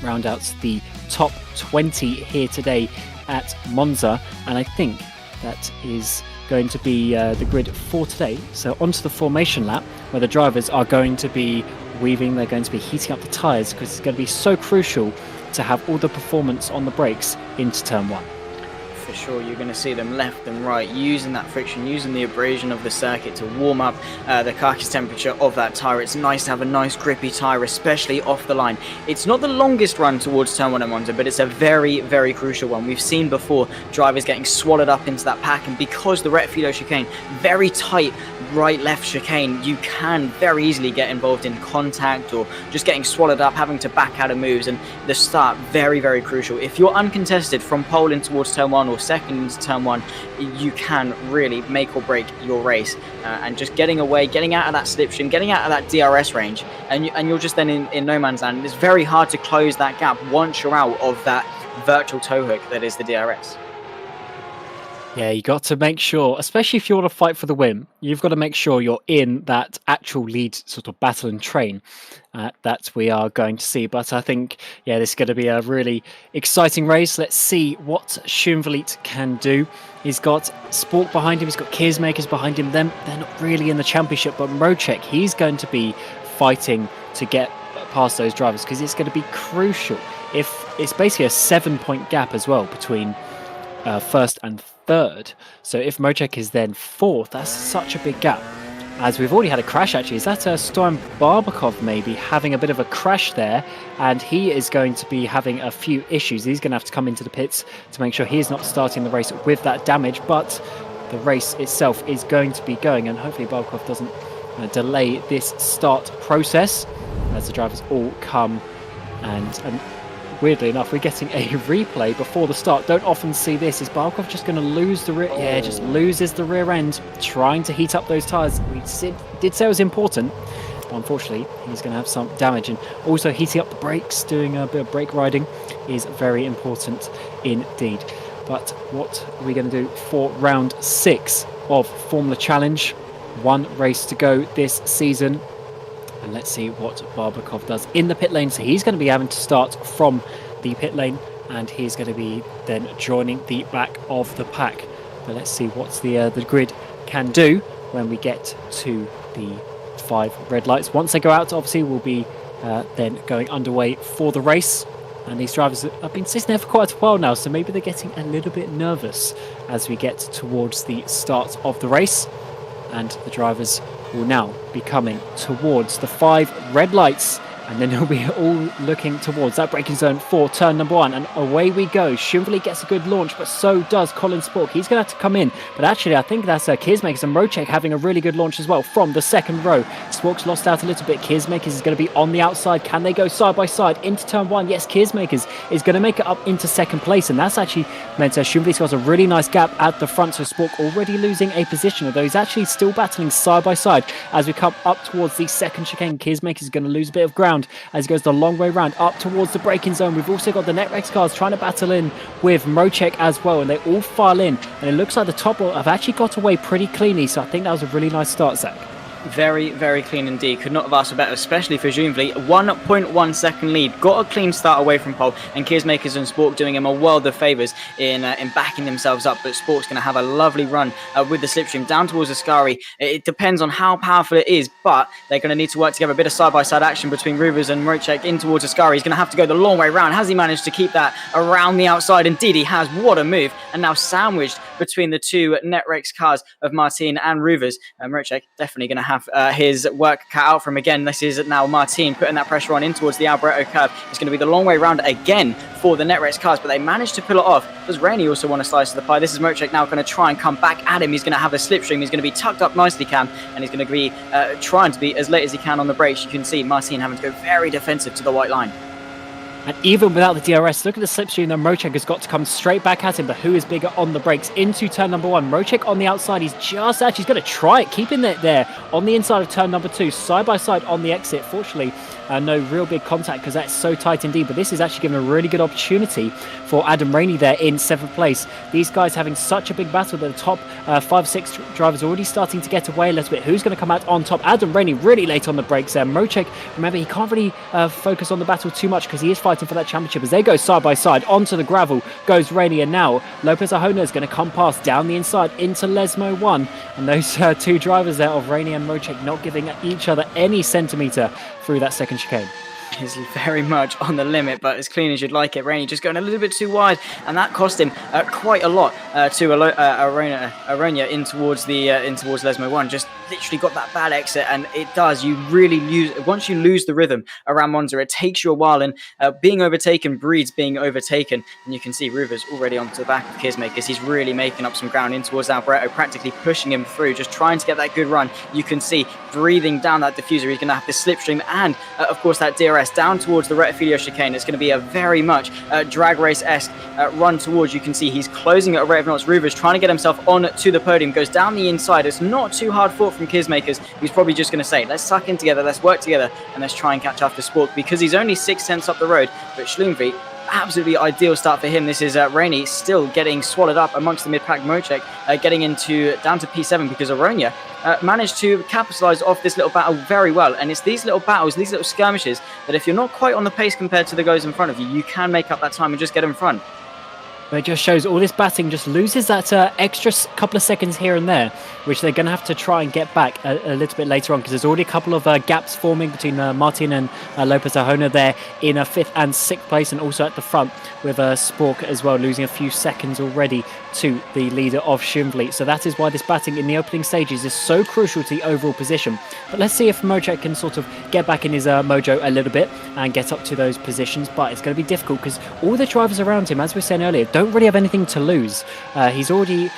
round out the top 20 here today at Monza. And I think that is going to be the grid for today. So onto the formation lap, where the drivers are going to be weaving, they're going to be heating up the tyres, because it's going to be so crucial to have all the performance on the brakes into turn 1. For sure, you're going to see them left and right using that friction, using the abrasion of the circuit to warm up the carcass temperature of that tyre. It's nice to have a nice grippy tyre, especially off the line. It's not the longest run towards turn 1 at Monza, but it's a very, very crucial one. We've seen before drivers getting swallowed up into that pack, and because the rFactor chicane, very tight right-left chicane, you can very easily get involved in contact or just getting swallowed up, having to back out of moves, and the start, very, very crucial. If you're uncontested from pole in towards turn 1 or second into turn 1, you can really make or break your race, and just getting away, getting out of that slipstream, getting out of that DRS range, and you're just then in no man's land. It's very hard to close that gap once you're out of that virtual tow hook that is the DRS. Yeah, you got to make sure, especially if you want to fight for the win, you've got to make sure you're in that actual lead sort of battle and train that we are going to see. But I think, yeah, this is going to be a really exciting race. Let's see what Schoenvliet can do. He's got Spork behind him, he's got Keersmakers behind him. They're not really in the championship, but Mrocek, he's going to be fighting to get past those drivers, because it's going to be crucial. If it's basically a 7-point gap as well between first and third. So if Mrocek is then fourth, that's such a big gap. As we've already had a crash, actually. Is that Stoyan Barbakov maybe having a bit of a crash there? And he is going to be having a few issues. He's going to have to come into the pits to make sure he's not starting the race with that damage. But the race itself is going to be going, and hopefully Barbakov doesn't delay this start process as the drivers all come. And weirdly enough, we're getting a replay before the start. Don't often see this. Is Barkov just going to lose the rear? Yeah, just loses the rear end, trying to heat up those tyres. We did say it was important. Unfortunately, he's going to have some damage. And also heating up the brakes, doing a bit of brake riding is very important indeed. But what are we going to do for round 6 of Formula Challenge? 1 race to go this season. And let's see what Barbakov does in the pit lane. So he's going to be having to start from the pit lane, and he's going to be then joining the back of the pack. But let's see what the grid can do when we get to the 5 red lights. Once they go out, obviously we'll be then going underway for the race. And these drivers have been sitting there for quite a while now, so maybe they're getting a little bit nervous as we get towards the start of the race. And the drivers will now be coming towards the 5 red lights, and then they'll be all looking towards that braking zone for turn number 1, and away we go. Schoenvliet gets a good launch, but so does Colin Spork. He's going to have to come in, but actually I think that's Keersmakers and Mrocek having a really good launch as well from the second row. Spork's lost out a little bit. Keersmakers is going to be on the outside. Can they go side by side into turn 1? Yes, Keersmakers is going to make it up into second place, and that's actually meant Schoenvliet's got a really nice gap at the front, so Spork already losing a position, although he's actually still battling side by side as we come up towards the second chicane. Keersmakers is going to lose a bit of ground as he goes the long way round up towards the braking zone. We've also got the NetRex cars trying to battle in with Mrocek as well, and they all file in, and it looks like the top have actually got away pretty cleanly, so I think that was a really nice start, Zach. Very, very clean indeed. Could not have asked for better, especially for Schoenvliet. 1.1 second lead. Got a clean start away from pole, and Keersmakers and Spork doing him a world of favours in backing themselves up. But Spork's going to have a lovely run with the slipstream down towards Ascari. It depends on how powerful it is, but they're going to need to work together. A bit of side-by-side action between Ruvers and Mrocek in towards Ascari. He's going to have to go the long way round. Has he managed to keep that around the outside? Indeed, he has. What a move. And now sandwiched between the 2 NetRex cars of Martin and Ruvers. Mrocek definitely going to have his work cut out for him again. This is now Martin putting that pressure on in towards the Alboreto curve. It's going to be the long way round again for the NetRex cars, but they managed to pull it off. Does Rainey also want to slice of the pie? This is Mrocek now going to try and come back at him. He's going to have a slipstream. He's going to be tucked up nicely, Cam, and he's going to be trying to be as late as he can on the brakes. You can see Martin having to go very defensive to the white line. And even without the DRS, look at the slipstream that Mocek has got to come straight back at him, but who is bigger on the brakes into turn number 1? Mocek on the outside, he's going to try it, keeping it there on the inside of turn number 2, side by side on the exit. Fortunately, no real big contact because that's so tight indeed, but this is actually given a really good opportunity for Adam Rainey there in 7th place. These guys having such a big battle that the top 5-6 drivers already starting to get away a little bit. Who's going to come out on top? Adam Rainey really late on the brakes there. Mocek, remember, he can't really focus on the battle too much because he is fighting for that championship. As they go side by side onto the gravel goes Rainey, and now Lopez Ahona is going to come past down the inside into Lesmo 1, and those two drivers there of Rainey and Mocek not giving each other any centimetre through that second chicane. Is very much on the limit, but as clean as you'd like it. Rainey just going a little bit too wide, and that cost him quite a lot to Aronia in towards Lesmo 1. Just literally got that bad exit, and it does. You really lose once you lose the rhythm around Monza. It takes you a while, and being overtaken breeds being overtaken. And you can see Ruva's already onto the back of Kismakers. He's really making up some ground in towards Alboreto, practically pushing him through, just trying to get that good run. You can see breathing down that diffuser. He's going to have the slipstream and of course that DRS down towards the Retafilio chicane. It's going to be a very much drag race-esque run towards. You can see he's closing at a rate of knots. Ruva's trying to get himself on to the podium, goes down the inside. It's not too hard fought from Kismakers. He's probably just going to say, let's suck in together, let's work together, and let's try and catch after Spork, because he's only 6/10 up the road. But Schlumvie, absolutely ideal start for him. This is Rainey still getting swallowed up amongst the mid-pack. Mocek getting down to P7 because Aronia managed to capitalise off this little battle very well. And it's these little battles, these little skirmishes, that if you're not quite on the pace compared to the guys in front of you, you can make up that time and just get in front. But it just shows all this batting just loses that extra couple of seconds here and there, which they're going to have to try and get back a little bit later on, because there's already a couple of gaps forming between Martin and Lopez Ahona there in 5th and 6th place, and also at the front with Spork as well, losing a few seconds already to the leader of Schumvliet. So that is why this batting in the opening stages is so crucial to the overall position. But let's see if Mocek can sort of get back in his mojo a little bit and get up to those positions. But it's going to be difficult because all the drivers around him, as we were saying earlier, don't really have anything to lose. He's already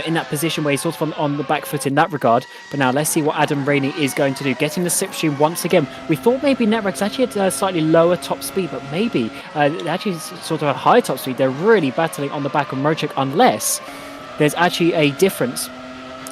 in that position where he's sort of on the back foot in that regard. But now let's see what Adam Rainey is going to do. Getting the slipstream once again. We thought maybe Netrex actually had a slightly lower top speed, but maybe actually sort of a higher top speed. They're really battling on the back of Mocek, unless there's actually a difference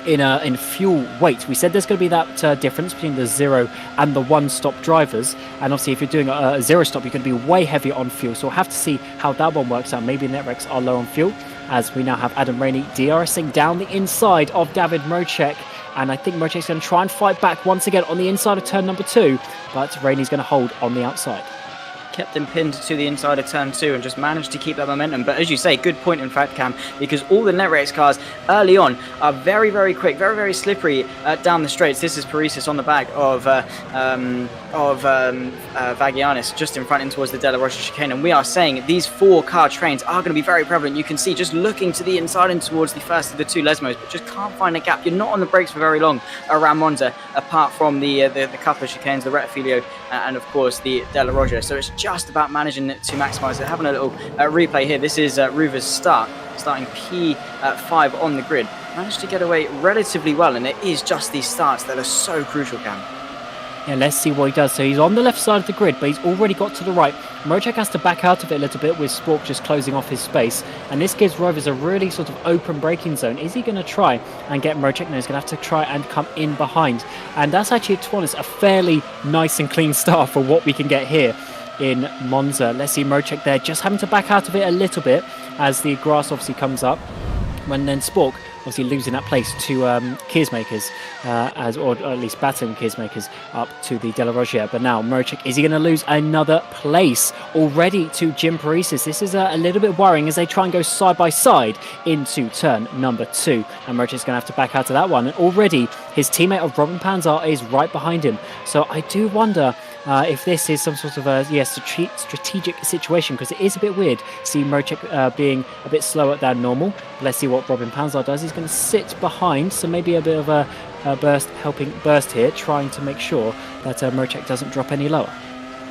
in fuel weight. We said there's going to be that difference between the 0 and the 1 stop drivers, and obviously if you're doing a 0 stop, you're going to be way heavier on fuel, so we'll have to see how that one works out. Maybe Netrex are low on fuel, as we now have Adam Rainey DRSing down the inside of David Mocek, and I think Mocek's going to try and fight back once again on the inside of turn number 2, but Rainey's going to hold on the outside. Kept him pinned to the inside of turn 2 and just managed to keep that momentum. But as you say, good point in fact, Cam, because all the Netrex cars early on are very, very quick, very, very slippery down the straights. This is Parisis on the back of Vagianis, just in front in towards the Della Rocha chicane, and we are saying these 4-car trains are going to be very prevalent. You can see just looking to the inside and towards the first of the 2 Lesmos, but just can't find a gap. You're not on the brakes for very long around Monza, apart from the couple of chicanes, the Retafilio and of course the Della Rocha. So it's just about managing to maximise it. Having a little replay here. This is Ruva's starting P5 on the grid. Managed to get away relatively well, and it is just these starts that are so crucial, Cam. Yeah, let's see what he does. So he's on the left side of the grid, but he's already got to the right. Mocek has to back out of it a little bit, with Spork just closing off his space. And this gives Rovers a really sort of open braking zone. Is he going to try and get Mocek? No, he's going to have to try and come in behind. And that's actually, to be honest, a fairly nice and clean start for what we can get here in Monza. Let's see Mocek there, just having to back out of it a little bit as the grass obviously comes up. When then Spork obviously losing that place to Kismakers, or at least battling Kismakers up to the Della Rocha. But now Mocek, is he going to lose another place already to Jim Parisis? This is a little bit worrying as they try and go side by side into turn number 2, and Mocek's going to have to back out of that one. And already his teammate of Robin Panzar is right behind him. So I do wonder if this is some sort of a strategic situation, because it is a bit weird to see Mocek being a bit slower than normal. But let's see what Robin Panzar does. He's going to sit behind, so maybe a bit of a helping burst here, trying to make sure that Mocek doesn't drop any lower.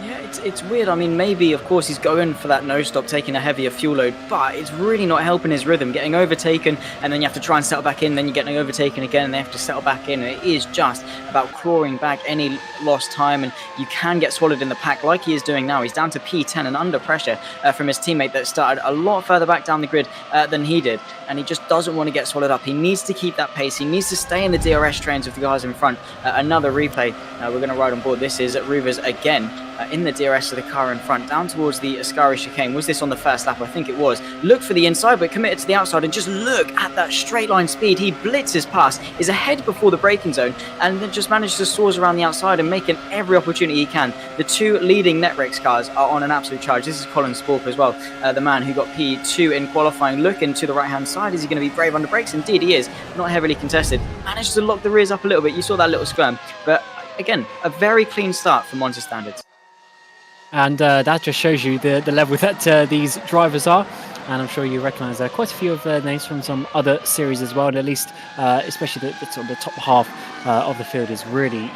Yeah, it it's weird. I mean, maybe, of course, he's going for that no-stop, taking a heavier fuel load, but it's really not helping his rhythm. Getting overtaken, and then you have to try and settle back in, then you're getting overtaken again, and they have to settle back in. And it is just about clawing back any lost time, and you can get swallowed in the pack like he is doing now. He's down to P10 and under pressure from his teammate that started a lot further back down the grid than he did, and he just doesn't want to get swallowed up. He needs to keep that pace. He needs to stay in the DRS trains with the guys in front. Another replay we're going to ride on board. This is ruvers again in the DRS of the car in front, down towards the Ascari chicane. Was this on the first lap? I think it was. Look for the inside, but committed to the outside, and just look at that straight line speed. He blitzes past, is ahead before the braking zone, and then just manages to soars around the outside and making every opportunity he can. The two leading Netrix cars are on an absolute charge. This is Colin Spork as well, the man who got P2 in qualifying. Looking to the right-hand side, is he going to be brave under brakes? Indeed he is. Not heavily contested. Managed to lock the rears up a little bit. You saw that little squirm, but again, a very clean start for Monza standards. And that just shows you the level that these drivers are. And I'm sure you recognise quite a few of their names from some other series as well. And at least, especially the top half of the field is really,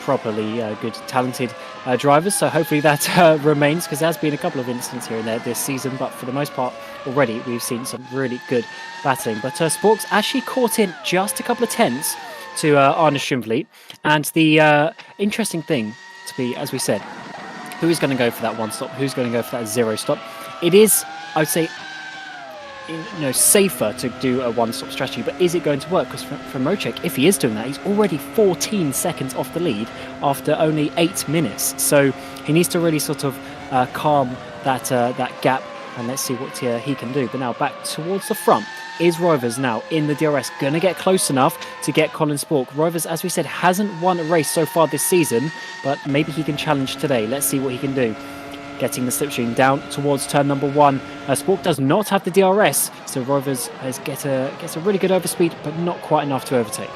properly good, talented drivers. So hopefully that remains, because there has been a couple of incidents here and there this season. But for the most part, already we've seen some really good battling. But Sporks actually caught in just a couple of tenths to Arne Schumvliet. And the interesting thing to be, as we said, who is going to go for that one stop? Who's going to go for that zero stop? It is, I would say, safer to do a one-stop strategy, but is it going to work? Because for Mocek, if he is doing that, he's already 14 seconds off the lead after only 8 minutes. So he needs to really sort of calm that gap, and let's see what he can do. But now back towards the front. Is Rovers now in the DRS going to get close enough to get Colin Spork? Rovers, as we said, hasn't won a race so far this season, but maybe he can challenge today. Let's see what he can do. Getting the slipstream down towards turn number 1. Spork does not have the DRS, so Rovers gets a really good overspeed, but not quite enough to overtake.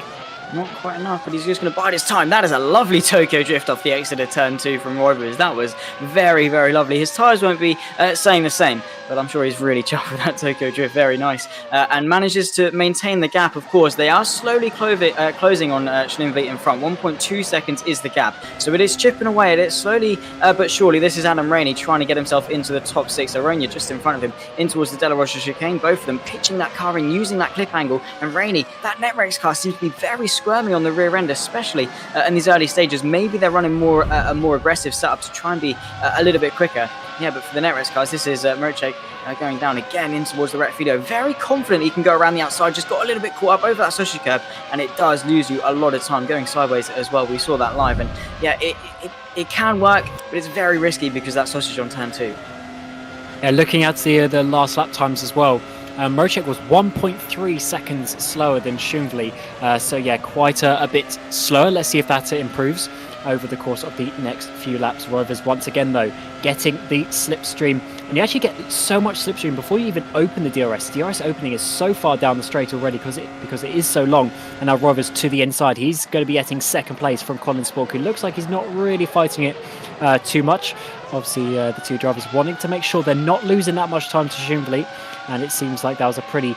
Not quite enough, but he's just going to bide his time. That is a lovely Tokyo drift off the exit of turn 2 from Rovers. That was very, very lovely. His tyres won't be saying the same, but I'm sure he's really chuffed with that Tokyo drift. Very nice. And manages to maintain the gap, of course. They are slowly closing on Schlimvliet in front. 1.2 seconds is the gap. So it is chipping away at it slowly but surely. This is Adam Rainey trying to get himself into the top 6. Aronia just in front of him, in towards the Della Rocha chicane. Both of them pitching that car in, using that clip angle. And Rainey, that Netrex car seems to be very squirmy on the rear end, especially in these early stages. Maybe they're running a more aggressive setup to try and be a little bit quicker. Yeah, but for the Netrix cars, this is Mocek going down again in towards the Recfido. Very confident he can go around the outside. Just got a little bit caught up over that sausage curb, and it does lose you a lot of time going sideways as well. We saw that live, and yeah, it can work, but it's very risky because that sausage on turn 2. Yeah, looking at the last lap times as well. Mocek was 1.3 seconds slower than Schumvliet, so yeah, quite a bit slower. Let's see if that improves over the course of the next few laps. Rovers once again though getting the slipstream, and you actually get so much slipstream before you even open the DRS. DRS opening is so far down the straight already because it is so long, and now Rovers to the inside. He's going to be getting second place from Colin Spork, who looks like he's not really fighting it too much. Obviously the two drivers wanting to make sure they're not losing that much time to Schumvliet, and it seems like that was a pretty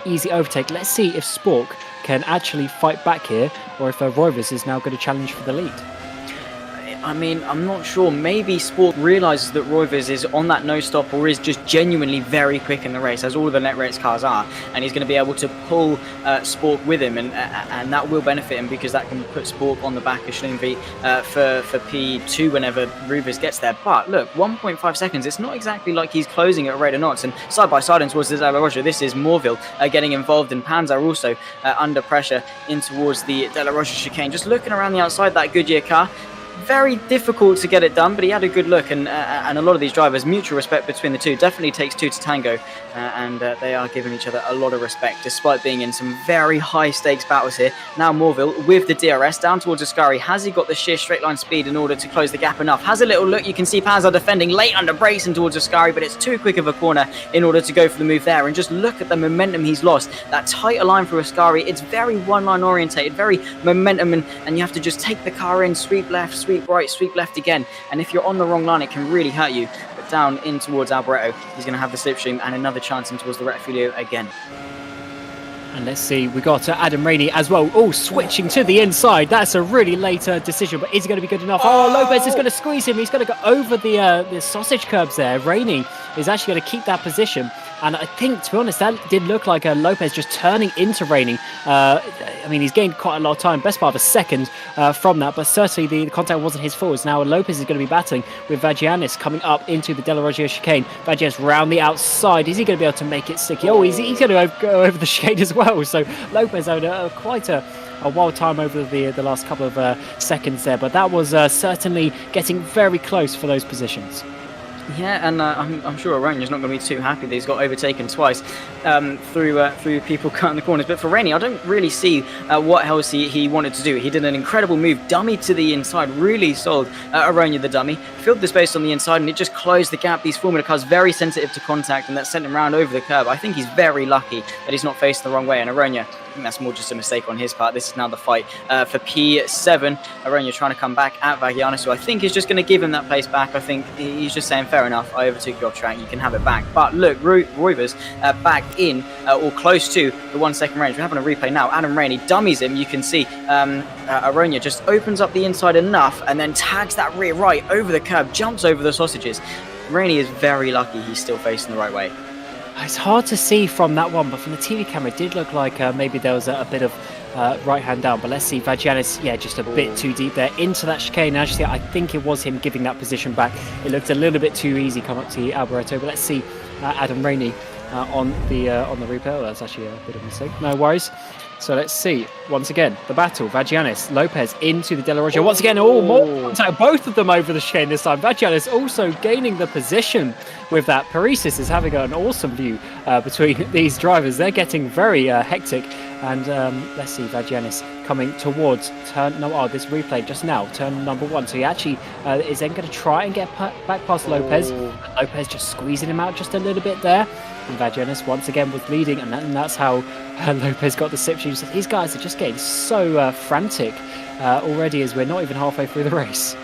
easy overtake. Let's see if Spork can actually fight back here, or if Rovers is now going to challenge for the lead. I mean, I'm not sure. Maybe Sport realises that Rovers is on that no-stop, or is just genuinely very quick in the race, as all of the Netrix cars are, and he's going to be able to pull Sport with him, and that will benefit him because that can put Sport on the back of Schlimvliet for P2 whenever Rovers gets there. But look, 1.5 seconds, it's not exactly like he's closing at a rate of knots, and side by side in towards the Della Rocha, this is Morville getting involved, and Panzer also under pressure in towards the Della Rocha chicane. Just looking around the outside, that Goodyear car, very difficult to get it done, but he had a good look, and a lot of these drivers, mutual respect between the two. Definitely takes two to tango, and they are giving each other a lot of respect, despite being in some very high stakes battles here. Now Morville with the DRS down towards Ascari. Has he got the sheer straight line speed in order to close the gap enough? Has a little look. You can see Panzer defending late under brakes and towards Ascari, but it's too quick of a corner in order to go for the move there. And just look at the momentum he's lost. That tighter line for Ascari, it's very one line orientated, very momentum, and you have to just take the car in, sweep left, sweep right, sweep left again, and if you're on the wrong line it can really hurt you. But down in towards Alboreto, he's going to have the slipstream and another chance in towards the Recfilio again. And let's see, we got Adam Rainey as well. Oh, switching to the inside. That's a really late decision, but is it going to be good enough? Oh, Lopez is going to squeeze him. He's going to go over the sausage curbs there. Rainey is actually going to keep that position. And I think, to be honest, that did look like Lopez just turning into Rainey. I mean, he's gained quite a lot of time, best part of a second from that, but certainly the contact wasn't his fault. Now Lopez is going to be battling with Vagianis coming up into the Della Roggia chicane. Vagianis round the outside. Is he going to be able to make it sticky? Oh, he's going to go over the chicane as well. So Lopez had quite a wild time over the last couple of seconds there, but that was certainly getting very close for those positions. Yeah, and I'm sure Aronya's not going to be too happy that he's got overtaken twice through people cutting the corners. But for Rainey, I don't really see what else he wanted to do. He did an incredible move, dummy to the inside, really sold Aronya the dummy, filled the space on the inside, and it just closed the gap. These Formula cars very sensitive to contact, and that sent him round over the curb. I think he's very lucky that he's not facing the wrong way, and Aronya, I think that's more just a mistake on his part. This is now the fight for P7. Aronya trying to come back at Vagianis, who I think is just going to give him that place back. I think he's just saying, fair enough, I overtook your track, you can have it back. But look, Roivers back in, or close to the 1 second range. We're having a replay now. Adam Rainey dummies him. You can see Aronya just opens up the inside enough and then tags that rear right over the curb, jumps over the sausages. Rainey is very lucky he's still facing the right way. It's hard to see from that one, but from the TV camera, it did look like maybe there was a bit of right hand down. But let's see, Vagianis, yeah, just a bit too deep there into that chicane. Actually, I think it was him giving that position back. It looked a little bit too easy come up to Alboreto. But let's see Adam Rainey on the replay. Oh, that's actually a bit of a mistake. No worries. So let's see, once again, the battle. Vagianis, Lopez into the Della Roggia. Once again, more contact, both of them over the chicane this time. Vagianis also gaining the position with that. Paresis is having an awesome view between these drivers. They're getting very hectic. And let's see, Vagianis coming towards turn, this replay just now, turn number 1. So he actually is then going to try and get back past Lopez. Lopez just squeezing him out just a little bit there. And Vagianis once again was leading, and that's how Lopez got the slipstream. So these guys are just getting so frantic already as we're not even halfway through the race.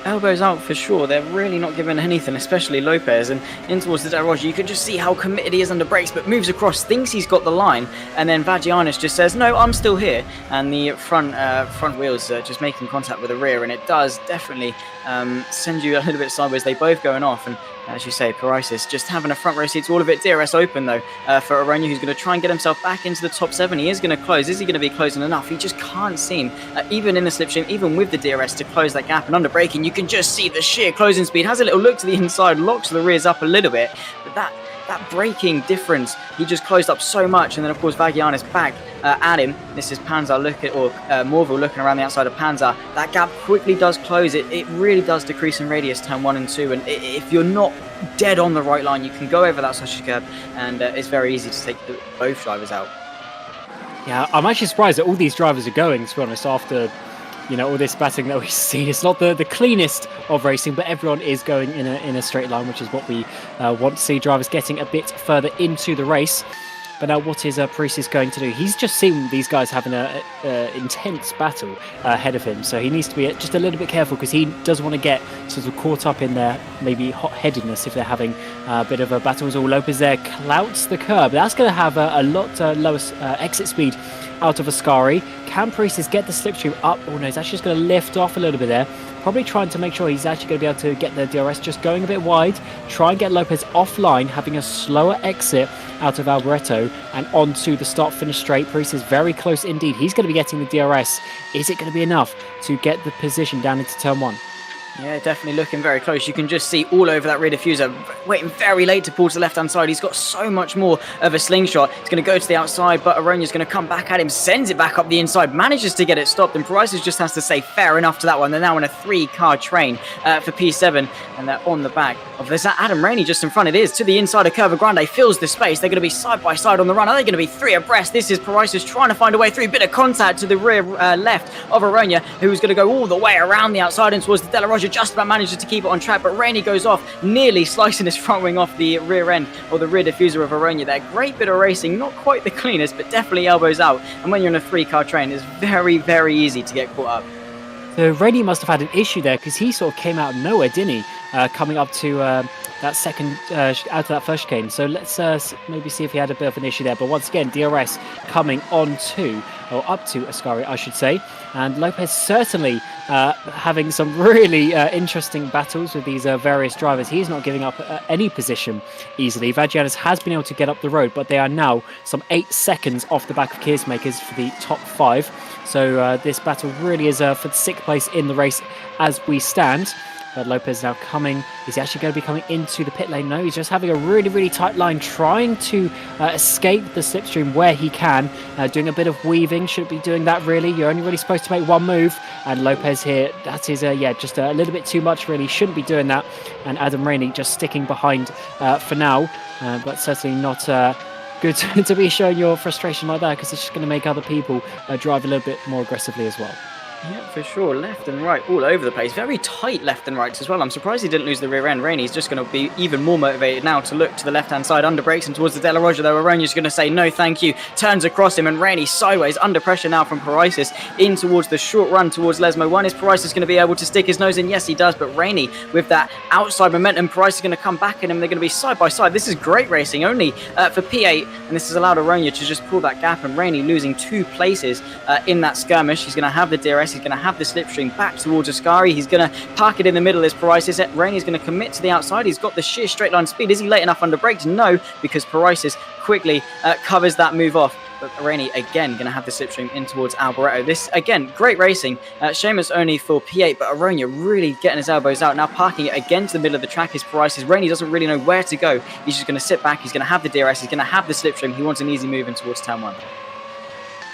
Elbows out for sure. They're really not giving anything, especially Lopez. And in towards the Della Roggia, you can just see how committed he is under brakes, but moves across, thinks he's got the line, and then Vagianis just says, no, I'm still here. And the front wheels just making contact with the rear, and it does definitely send you a little bit sideways. They both going off, and as you say, Paresis just having a front row seat to all of it. DRS open though for Aronya, who's going to try and get himself back into the top 7. He is going to close. Is he going to be closing enough? He just can't seem, even in the slipstream, even with the DRS, to close that gap. And under braking, you can just see the sheer closing speed. Has a little look to the inside, locks the rears up a little bit, but that braking difference, he just closed up so much. And then of course Vagianis back at him. This is Panzer Morville looking around the outside of Panzer. That gap quickly does close. It really does decrease in radius turn 1 and 2, and if you're not dead on the right line, you can go over that sausage curb, and it's very easy to take both drivers out. Yeah, I'm actually surprised that all these drivers are going, to be honest, after all this battling that we've seen. It's not the cleanest of racing, but everyone is going in a straight line, which is what we want to see. Drivers getting a bit further into the race. But now what is Paresis going to do? He's just seen these guys having an intense battle ahead of him, so he needs to be just a little bit careful, because he does want to get sort of caught up in their maybe hot-headedness if they're having a bit of a battle. As all Lopez there clouts the curb. That's going to have a lot lower exit speed out of Ascari. Can Paresis get the slipstream up? Oh no, he's actually just going to lift off a little bit there. Probably trying to make sure he's actually going to be able to get the DRS, just going a bit wide. Try and get Lopez offline, having a slower exit out of Alboreto and onto the start-finish straight. Paresis is very close indeed. He's going to be getting the DRS. Is it going to be enough to get the position down into turn 1? Yeah, definitely looking very close. You can just see all over that rear diffuser, waiting very late to pull to the left-hand side. He's got so much more of a slingshot. He's going to go to the outside, but Aronya's going to come back at him, sends it back up the inside, manages to get it stopped, and Paresis just has to say fair enough to that one. They're now in a 3-car train for P7, and they're on the back of this. Adam Rainey just in front. It is to the inside of Curva Grande, fills the space. They're going to be side by side on the run. Are they going to be 3 abreast? This is Paresis trying to find a way through. Bit of contact to the rear left of Aronya, who's going to go all the way around the outside and towards the Della Roggia. Just about manages to keep it on track, but Rainey goes off, nearly slicing his front wing off the rear end or the rear diffuser of Aronya there. Great bit of racing, not quite the cleanest, but definitely elbows out. And when you're in a 3-car train, it's very, very easy to get caught up. So Rainey must have had an issue there, because he sort of came out of nowhere, didn't he? Coming up to that second out of that first chicane. So let's maybe see if he had a bit of an issue there. But once again, DRS coming on to, or up to Ascari, I should say. And Lopez certainly having some really interesting battles with these various drivers. He's not giving up any position easily. Vagianis has been able to get up the road, but they are now some 8 seconds off the back of Keersmakers for the top 5. So this battle really is for the 6th place in the race as we stand. Lopez now coming. Is he actually going to be coming into the pit lane? No, he's just having a really, really tight line, trying to escape the slipstream where he can. Doing a bit of weaving. Shouldn't be doing that really. You're only really supposed to make one move. And Lopez here, that is, just a little bit too much really. Shouldn't be doing that. And Adam Rainey just sticking behind for now. But certainly not good to be showing your frustration like that, because it's just going to make other people drive a little bit more aggressively as well. Yeah, for sure. Left and right all over the place. Very tight left and rights as well. I'm surprised he didn't lose the rear end. Rainey's just going to be even more motivated now to look to the left-hand side, under brakes and towards the Della Roja, though. Aronia's going to say no thank you. Turns across him, and Rainey sideways under pressure now from Parisis in towards the short run towards Lesmo. One, is Parisis going to be able to stick his nose in? Yes, he does, but Rainey with that outside momentum, Parisis is going to come back at him. They're going to be side by side. This is great racing, only for P8, and this has allowed Aronia to just pull that gap, and Rainey losing 2 places in that skirmish. He's going to have the DRS, he's going to have the slipstream back towards Ascari. He's going to park it in the middle as Parisis. Rainey's going to commit to the outside. He's got the sheer straight line speed. Is he late enough under brakes? No, because Parisis quickly covers that move off. But Rainey again going to have the slipstream in towards Alboreto. This again, great racing. Seamus only for P8, but Aronia really getting his elbows out. Now parking it again to the middle of the track is Parisis. Rainey doesn't really know where to go. He's just going to sit back. He's going to have the DRS. He's going to have the slipstream. He wants an easy move in towards turn 1.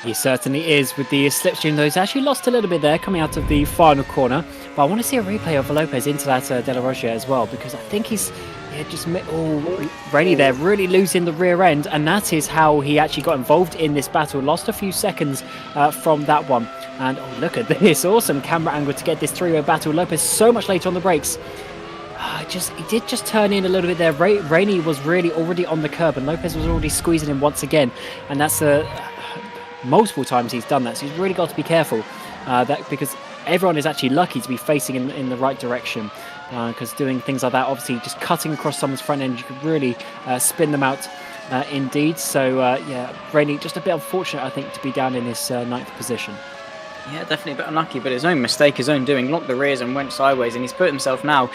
He certainly is with the slipstream, though. He's actually lost a little bit there coming out of the final corner. But I want to see a replay of Lopez into that Della Roja as well, because I think he's Rainey there really losing the rear end, and that is how he actually got involved in this battle. Lost a few seconds from that one. And look at this awesome camera angle to get this 3-way battle. Lopez so much later on the brakes. He did just turn in a little bit there. Rainey was really already on the curb, and Lopez was already squeezing him once again. And that's multiple times he's done that, so he's really got to be careful because everyone is actually lucky to be facing in the right direction, because doing things like that, obviously just cutting across someone's front end, you could really spin them out indeed. So Rainey just a bit unfortunate, I think, to be down in this 9th position. Yeah, definitely a bit unlucky, but his own mistake, his own doing. Locked the rears and went sideways, and he's put himself now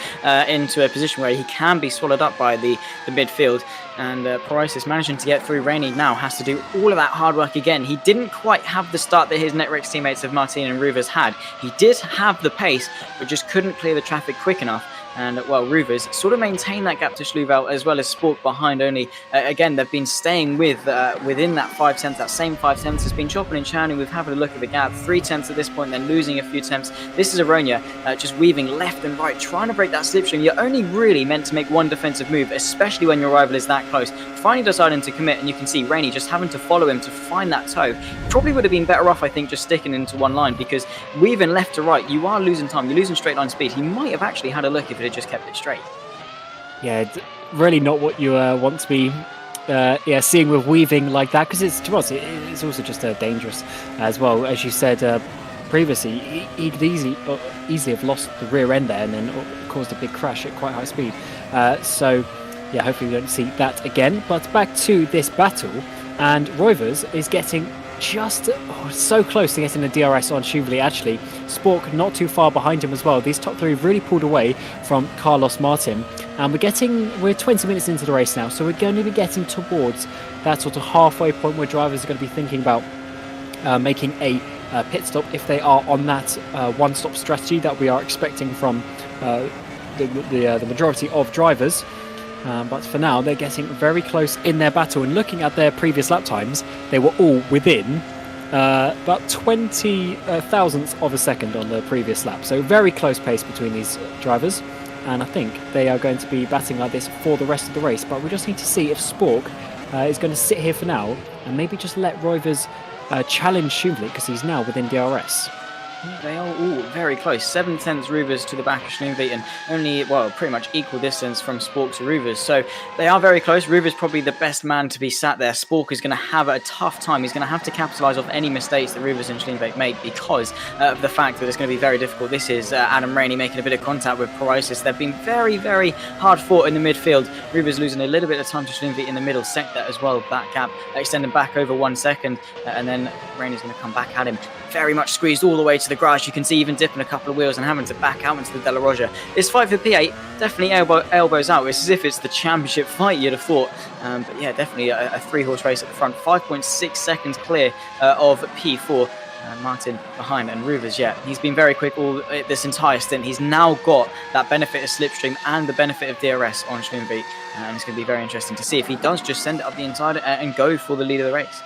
into a position where he can be swallowed up by the midfield. And Parisis managing to get through. Rainey now has to do all of that hard work again. He didn't quite have the start that his Netrex teammates of Martin and Ruvers had. He did have the pace, but just couldn't clear the traffic quick enough. And, Ruvers sort of maintained that gap to Schluvel as well as Spork behind only. Again, they've been staying within that 5 tenths. That same 5 tenths has been chopping and churning. We've had a look at the gap. 3 tenths at this point, then losing a few tenths. This is Aronia just weaving left and right, trying to break that slipstream. You're only really meant to make one defensive move, especially when your rival is that close. Finally deciding to commit, and you can see Rainey just having to follow him to find that toe. Probably would have been better off, I think, just sticking into one line, because weaving left to right, you are losing time. You're losing straight line speed. He might have actually had a look if it had just kept it straight. Yeah, really not what you want to be seeing with weaving like that, because to us it's also just dangerous as well. As you said previously, he could easily have lost the rear end there and then caused a big crash at quite high speed. So yeah, hopefully we don't see that again. But back to this battle, and Rovers is getting just so close to getting the DRS on Chuvely. Actually, Spork not too far behind him as well. These top 3 really pulled away from Carlos Martin, and we're 20 minutes into the race now, so we're going to be getting towards that sort of halfway point where drivers are going to be thinking about making a pit stop if they are on that one-stop strategy that we are expecting from the majority of drivers. But for now, they're getting very close in their battle, and looking at their previous lap times, they were all within about 20 thousandths of a second on the previous lap. So very close pace between these drivers, and I think they are going to be batting like this for the rest of the race. But we just need to see if Spork is going to sit here for now and maybe just let Rovers challenge Schumlich, because he's now within DRS. They are all very close. 7/10 Ruvers to the back of Schloonvliet and only, well, pretty much equal distance from Spork to Ruvers. So they are very close. Ruvers probably the best man to be sat there. Spork is going to have a tough time. He's going to have to capitalise off any mistakes that Ruvers and Schloonvliet make because of the fact that it's going to be very difficult. This is Adam Rainey making a bit of contact with Parisis. They've been very, very hard fought in the midfield. Ruvers losing a little bit of time to Schloonvliet in the middle sector as well. That gap extending back over 1 second and then Rainey's going to come back at him. Very much squeezed all the way to the grass. You can see even dipping a couple of wheels and having to back out into the De La Roja. This fight for P8, definitely elbows out. It's as if it's the championship fight, you'd have thought. But yeah, definitely a 3-horse race at the front. 5.6 seconds clear of P4. Martin behind, and Ruvers, yeah, he's been very quick all this entire stint. He's now got that benefit of slipstream and the benefit of DRS on Schloonvliet. And it's going to be very interesting to see if he does just send it up the inside and go for the lead of the race.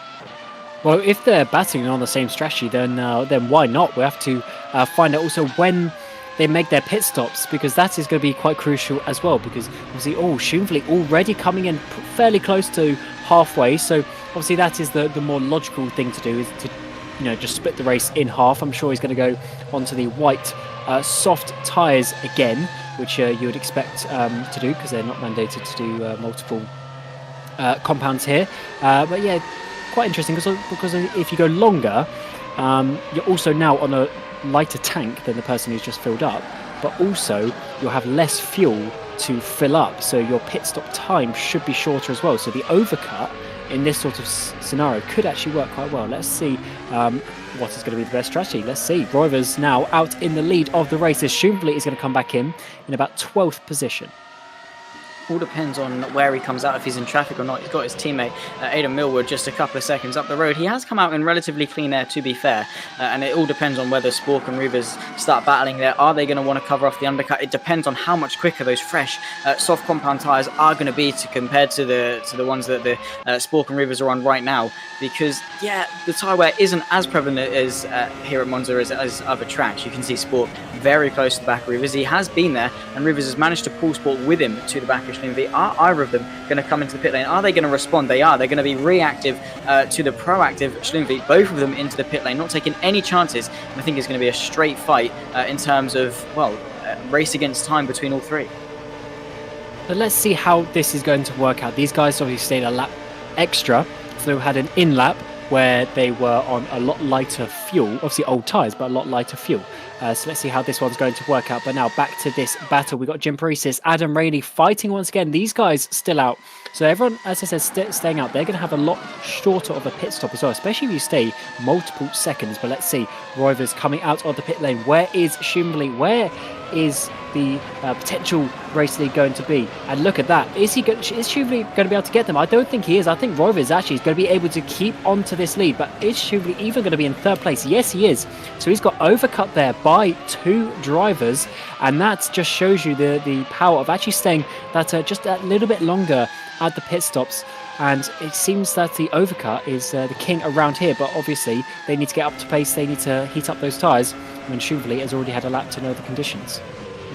Well, if they're batting on the same strategy, then why not? We have to find out also when they make their pit stops, because that is going to be quite crucial as well. Because obviously, Schloonvliet already coming in fairly close to halfway, so obviously that is the more logical thing to do, is to just split the race in half. I'm sure he's going to go onto the white soft tyres again, which you would expect to do because they're not mandated to do multiple compounds here. But yeah, quite interesting because if you go longer, you're also now on a lighter tank than the person who's just filled up, but also you'll have less fuel to fill up, so your pit stop time should be shorter as well. So the overcut in this sort of scenario could actually work quite well. Let's see what is going to be the best strategy. Let's see. Roivers now out in the lead of the race as Schloonvliet is going to come back in about 12th position. All depends on where he comes out, if he's in traffic or not. He's got his teammate Aidan Millwood just a couple of seconds up the road. He has come out in relatively clean air, to be fair, and it all depends on whether Spork and Ruvers start battling there. Are they going to want to cover off the undercut? It depends on how much quicker those fresh soft compound tyres are going to be compared to the ones that the Spork and Ruvers are on right now, because yeah, the tyre wear isn't as prevalent as here at Monza as other tracks. You can see Spork very close to the back of Ruvers. He has been there, and Ruvers has managed to pull Spork with him to the back of Schloonvliet. Are either of them going to come into the pit lane? Are they going to respond? They are. They're going to be reactive to the proactive Schloonvliet. Both of them into the pit lane, not taking any chances. And I think it's going to be a straight fight in terms of, race against time between all three. But let's see how this is going to work out. These guys obviously stayed a lap extra, so they had an in lap where they were on a lot lighter fuel, obviously old tyres, but a lot lighter fuel. So let's see how this one's going to work out. But now back to this battle. We've got Jim Parisis, Adam Rainey fighting once again. These guys still out. So everyone, as I said, staying out. They're going to have a lot shorter of a pit stop as well, especially if you stay multiple seconds. But let's see. Roivers coming out of the pit lane. Where is Schloonvliet? Where is the potential race lead going to be? And look at that. Is Schloonvliet going to be able to get them? I don't think he is. I think Roivers actually is going to be able to keep onto this lead. But is Schloonvliet even going to be in third place? Yes, he is. So he's got overcut there by 2 drivers. And that just shows you the power of actually staying that just a little bit longer at the pit stops. And it seems that the overcut is the king around here, but obviously they need to get up to pace, they need to heat up those tyres when Schloonvliet has already had a lap to know the conditions.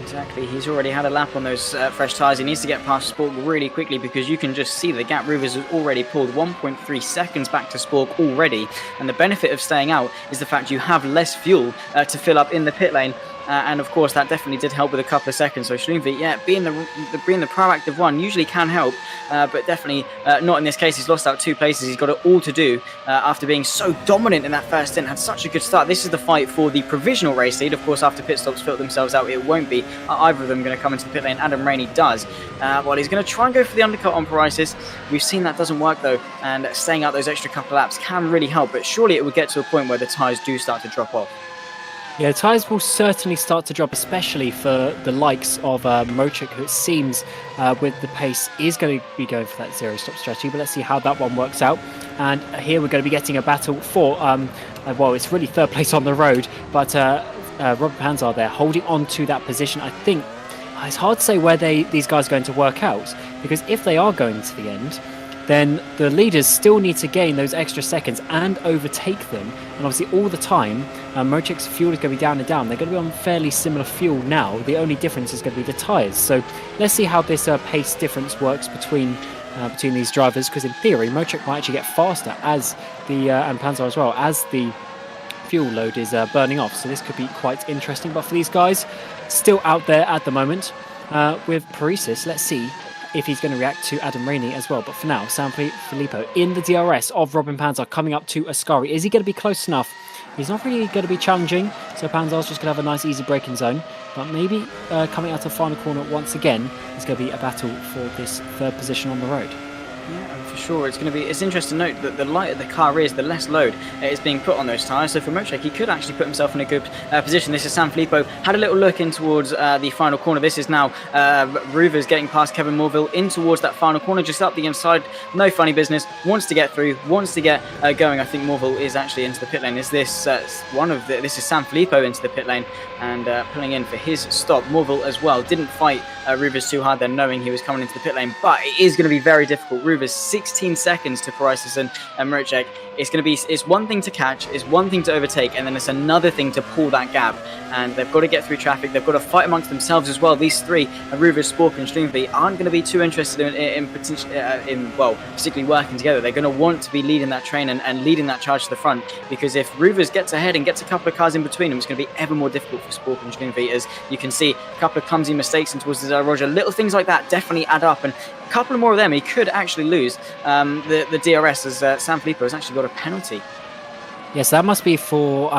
Exactly, he's already had a lap on those fresh tyres. He needs to get past Spork really quickly, because you can just see the gap Ruvers has already pulled 1.3 seconds back to Spork already. And the benefit of staying out is the fact you have less fuel to fill up in the pit lane. And of course, that definitely did help with a couple of seconds. So Schloonvliet, yeah, being the proactive one usually can help, but definitely not in this case. He's lost out 2 places. He's got it all to do after being so dominant in that first stint. Had such a good start. This is the fight for the provisional race lead. Of course, after pit stops filter themselves out, it won't be either of them going to come into the pit lane. Adam Rainey does. Well, he's going to try and go for the undercut on Parisis. We've seen that doesn't work though, and staying out those extra couple of laps can really help. But surely it would get to a point where the tyres do start to drop off. Yeah, tyres will certainly start to drop, especially for the likes of Mochik, who it seems with the pace is going to be going for that zero stop strategy. But let's see how that one works out. And here we're going to be getting a battle for, well, it's really third place on the road, but Robert Panzar there holding on to that position. I think it's hard to say where these guys are going to work out, because if they are going to the end, then the leaders still need to gain those extra seconds and overtake them. And obviously all the time, Mochik's fuel is going to be down and down. They're going to be on fairly similar fuel now. The only difference is going to be the tyres. So let's see how this pace difference works between these drivers, because in theory, Mochik might actually get faster as and Panzar as well, as the fuel load is burning off, so this could be quite interesting. But for these guys, still out there at the moment with Paresis, let's see if he's going to react to Adam Rainey as well. But for now, Sanfilippo in the DRS of Robin Panzer coming up to Ascari. Is he going to be close enough? He's not really going to be challenging, so Panzer's just going to have a nice easy braking zone. But maybe coming out to the final corner once again is going to be a battle for this third position on the road. Yeah, and for sure, it's interesting to note that the lighter the car is, the less load is being put on those tyres. So for Mocek, he could actually put himself in a good position. This is Sanfilippo, had a little look in towards the final corner. This is now Ruvers getting past Kevin Morville in towards that final corner, just up the inside. No funny business, wants to get through, wants to get going. I think Morville is actually into the pit lane. This is Sanfilippo into the pit lane and pulling in for his stop. Morville as well didn't fight Ruvers too hard there, knowing he was coming into the pit lane, but it is going to be very difficult. Ruvers 16 seconds to Paresis and Mrocek. It's one thing to catch, it's one thing to overtake, and then it's another thing to pull that gap. And they've got to get through traffic. They've got to fight amongst themselves as well. These three, Ruvers, Spork, and Streamfleet, aren't going to be too interested in particularly working together. They're going to want to be leading that train and leading that charge to the front, because if Ruvers gets ahead and gets a couple of cars in between them, it's going to be ever more difficult for Spork and Streamfleet. As you can see, a couple of clumsy mistakes in towards the Roger. Little things like that definitely add up, and a couple more of them, he could actually lose the DRS, as Sanfilippo has actually got a penalty. Yes, that must be for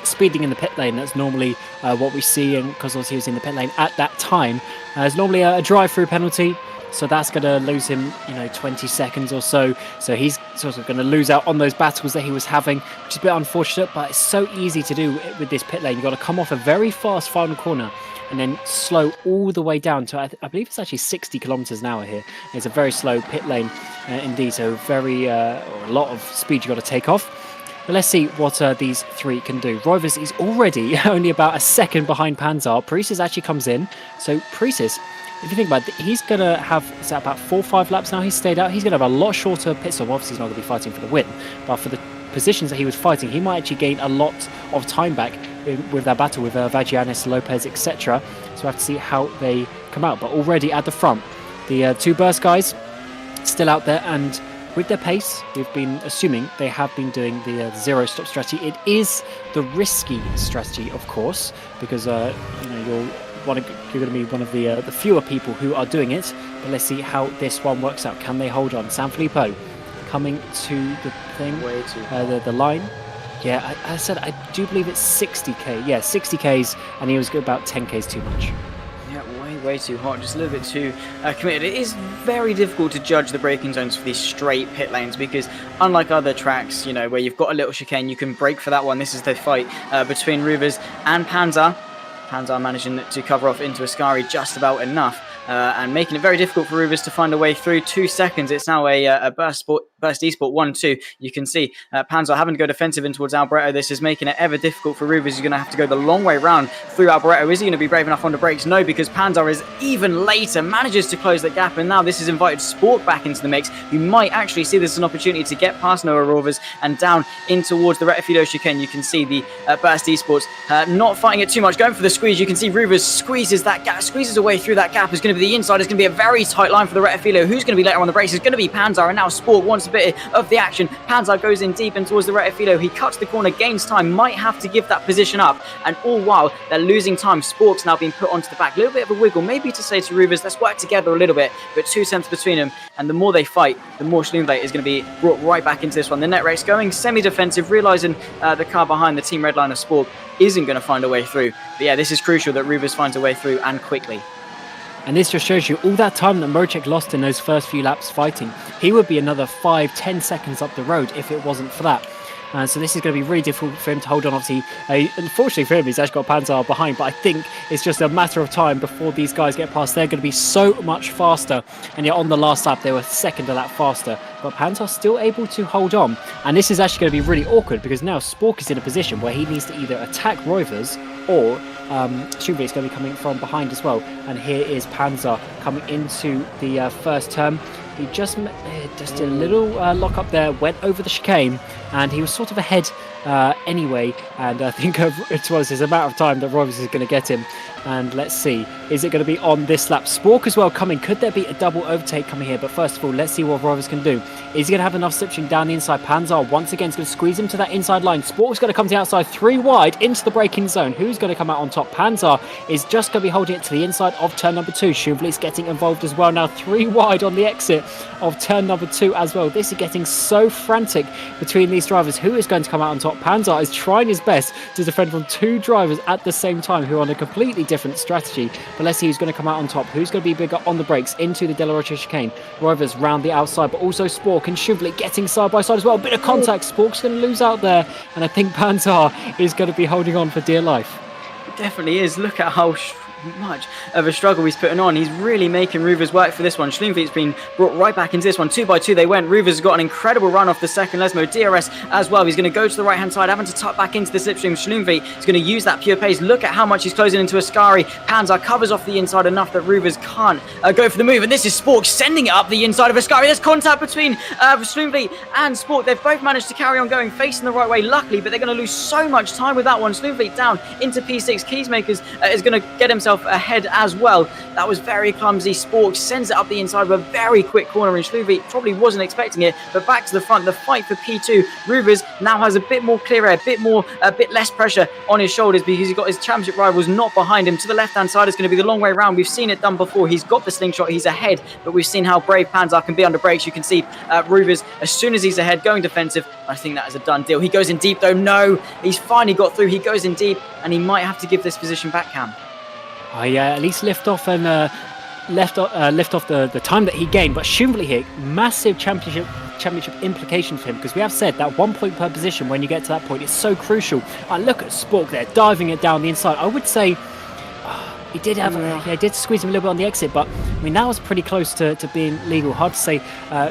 speeding in the pit lane. That's normally what we see, and because he was in the pit lane at that time. There's normally a drive-through penalty, so that's going to lose him, 20 seconds or so. So he's sort of going to lose out on those battles that he was having, which is a bit unfortunate, but it's so easy to do with this pit lane. You've got to come off a very fast final corner and then slow all the way down to, I believe it's actually 60 kilometers an hour here. It's a very slow pit lane indeed, so a lot of speed you've got to take off. But let's see what these three can do. Rovers is already only about a second behind Panzer. Paresis actually comes in. So Paresis, if you think about it, he's going to have about 4 or 5 laps now. He's stayed out. He's going to have a lot shorter pit stop. Obviously, he's not going to be fighting for the win. But for the positions that he was fighting, he might actually gain a lot of time back with that battle with Vagianis, Lopez, etc. So we'll have to see how they come out. But already at the front, the two burst guys still out there, and with their pace, we've been assuming they have been doing the zero stop strategy. It is the risky strategy, of course, because you're going to be one of the fewer people who are doing it. But let's see how this one works out. Can they hold on? Sanfilippo coming to the thing, the line. Yeah, I said I do believe it's 60k. Yeah, 60k's, and he was about 10k's too much. Way too hot, just a little bit too committed. It is very difficult to judge the braking zones for these straight pit lanes, because unlike other tracks, where you've got a little chicane, you can brake for that one. This is the fight between Ruvers and Panzer. Panzer managing to cover off into Ascari just about enough, and making it very difficult for Ruvers to find a way through. 2 seconds. It's now a Burst Esport 1-2. You can see Panzer having to go defensive in towards Alboreto. This is making it ever difficult for Ruvers. He's going to have to go the long way round through Alboreto. Is he going to be brave enough on the brakes? No, because Panzer is even later, manages to close the gap, and now this has invited Sport back into the mix. You might actually see this as an opportunity to get past Noah Rovers and down in towards the Retifido chicane. You can see the Burst Esports not fighting it too much, going for the squeeze. You can see Ruvers squeezes that gap, squeezes away through that gap. Is going to be the inside. It's going to be a very tight line for the Retifido. Who's going to be later on the brakes? It's going to be Panzer, and now Sport wants a bit of the action. Panzer goes in deep in towards the Retifido. He cuts the corner, gains time, might have to give that position up, and all while they're losing time, Sport's now being put onto the back. A little bit of a wiggle, maybe to say to Ruvers, let's work together a little bit, but 2 tenths between them, and the more they fight, the more Schlumblade is going to be brought right back into this one. The Netrex going semi-defensive, realising the car behind the Team Redline Sport isn't going to find a way through. But yeah, this is crucial that Ruvers finds a way through, and quickly. And this just shows you all that time that Mrocek lost in those first few laps fighting. He would be another 5-10 seconds up the road if it wasn't for that. So this is going to be really difficult for him to hold on. Obviously, unfortunately for him, he's actually got Panzer behind, but I think it's just a matter of time before these guys get past. They're going to be so much faster, and yet on the last lap, they were second a lap faster. But Panzer's still able to hold on, and this is actually going to be really awkward, because now Spork is in a position where he needs to either attack Rovers or Schubert is going to be coming from behind as well. And here is Panzer coming into the first turn. He just did a little lock up there, went over the chicane, and he was sort of ahead anyway. And I think it's a matter of time that Rovers is going to get him. And let's see, is it going to be on this lap? Spork as well coming. Could there be a double overtake coming here? But first of all, let's see what Rovers can do. Is he going to have enough slipstream down the inside? Panzer once again is going to squeeze him to that inside line. Spork's going to come to the outside, 3 wide into the braking zone. Who's going to come out on top? Panzer is just going to be holding it to the inside of turn number 2. Schumvliet's getting involved as well now, 3 wide on the exit of turn number 2 as well. This is getting so frantic between these drivers. Who is going to come out on top? Panzer is trying his best to defend from 2 drivers at the same time who are on a completely different strategy. But let's see who's going to come out on top. Who's going to be bigger on the brakes into the De La Rocha chicane? Rovers round the outside, but also Spork and Schumvliet getting side by side as well. A bit of contact. Spork's going to lose out there, and I think Panzer is going to be holding on for dear life. It definitely is. Look at how much of a struggle he's putting on. He's really making Rovers work for this one. Schumvliet's been brought right back into this one. 2 by 2 they went. Rovers has got an incredible run off the second Lesmo. DRS as well. He's going to go to the right hand side, having to tuck back into the slipstream. Schumvliet is going to use that pure pace. Look at how much he's closing into Ascari. Panzer covers off the inside enough that Rovers can't go for the move, and this is Spork sending it up the inside of Ascari. There's contact between Schumvliet and Spork. They've both managed to carry on going, facing the right way, luckily, but they're going to lose so much time with that one. Schumvliet down into P6. Keysmakers is going to get himself ahead as well. That was very clumsy. Spork sends it up the inside of a very quick corner, and Schumvliet probably wasn't expecting it, but back to the front. The fight for P2. Rovers now has a bit more clear air, a bit less pressure on his shoulders because he's got his championship rivals not behind him. To the left hand side is going to be the long way round. We've seen it done before. He's got the slingshot, he's ahead, but we've seen how brave Panzer can be under brakes. You can see Rovers, as soon as he's ahead, going defensive. I think that is a done deal. He goes in deep though. No, he's finally got through. He goes in deep, and he might have to give this position back, Cam. At least lift off and lift off the time that he gained. But Schumvliet here, massive championship implication for him, because we have said that 1 point per position when you get to that point is so crucial. Look at Spork there, diving it down the inside. I would say he did squeeze him a little bit on the exit, but I mean that was pretty close to being legal. Hard to say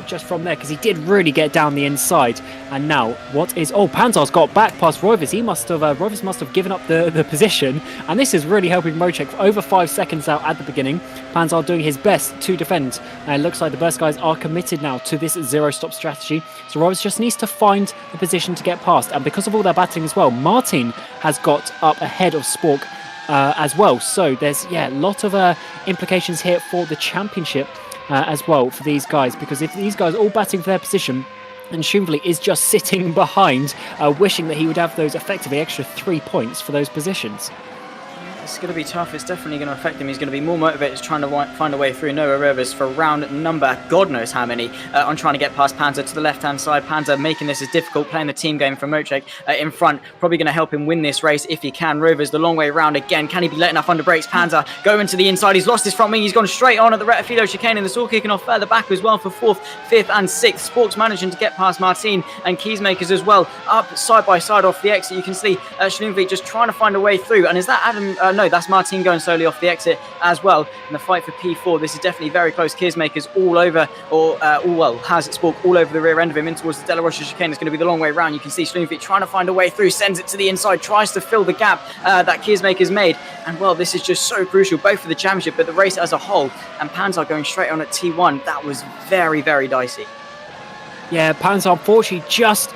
just from there, because he did really get down the inside. And now Panzer's got back past Rovers. Rovers must have given up the position, and this is really helping Mocek for over 5 seconds out at the beginning. Panzer doing his best to defend, and it looks like the burst guys are committed now to this zero stop strategy. So Rovers just needs to find the position to get past, and because of all their battling as well, Martin has got up ahead of Spork as well. So there's a lot of implications here for the championship as well for these guys, because if these guys are all batting for their position and Schumvliet is just sitting behind wishing that he would have those effectively extra 3 points for those positions. It's going to be tough. It's definitely going to affect him. He's going to be more motivated trying to find a way through Noah Rovers for round number God knows how many on trying to get past Panzer to the left-hand side. Panzer making this as difficult, playing the team game for Mocek in front. Probably going to help him win this race if he can. Rovers the long way around again. Can he be letting off under brakes? Panzer going to the inside. He's lost his front wing. He's gone straight on at the rFactor chicane, and it's all kicking off further back as well for 4th, 5th and 6th. Spork's managing to get past Martin and Keysmakers as well. Up side by side off the exit. You can see Schumvliet just trying to find a way through. And is that Adam? No, that's Martin going slowly off the exit as well. In the fight for P4, this is definitely very close. Keysmakers all over, has Spork all over the rear end of him in towards the De La Rocha chicane. It's going to be the long way round. You can see Schumvliet trying to find a way through, sends it to the inside, tries to fill the gap that Keysmakers made. And this is just so crucial, both for the championship, but the race as a whole. And Panzer going straight on at T1. That was very, very dicey. Yeah, Panzer unfortunately just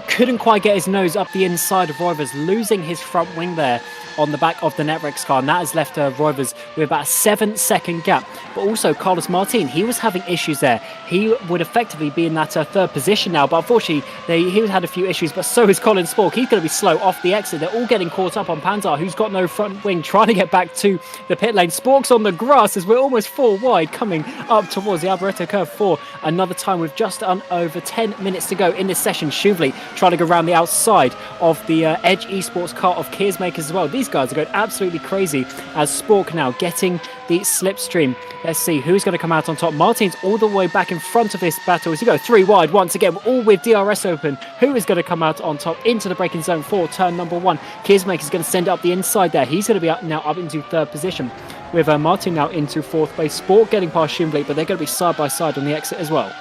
couldn't quite get his nose up the inside of Rovers, losing his front wing there on the back of the Netrex car, and that has left Rovers with about a 7-second gap. But also Carlos Martin, he was having issues there. He would effectively be in that 3rd position now, but unfortunately he had a few issues, but so is Colin Spork. He's going to be slow off the exit. They're all getting caught up on Panzer, who's got no front wing, trying to get back to the pit lane. Spork's on the grass as we're almost 4 wide, coming up towards the Alboreto curve for another time with just over 10 minutes to go in this session. Schumvliet trying to go around the outside of the Edge Esports car of Keysmakers as well. These guys are going absolutely crazy as Spork now getting the slipstream. Let's see who's going to come out on top. Martin's all the way back in front of this battle as you go 3 wide once again, all with DRS open. Who is going to come out on top into the braking zone for turn number 1? Keysmakers is going to send it up the inside there. He's going to be up into 3rd position, with Martin now into 4th place. Spork getting past Schumvliet, but they're going to be side by side on the exit as well.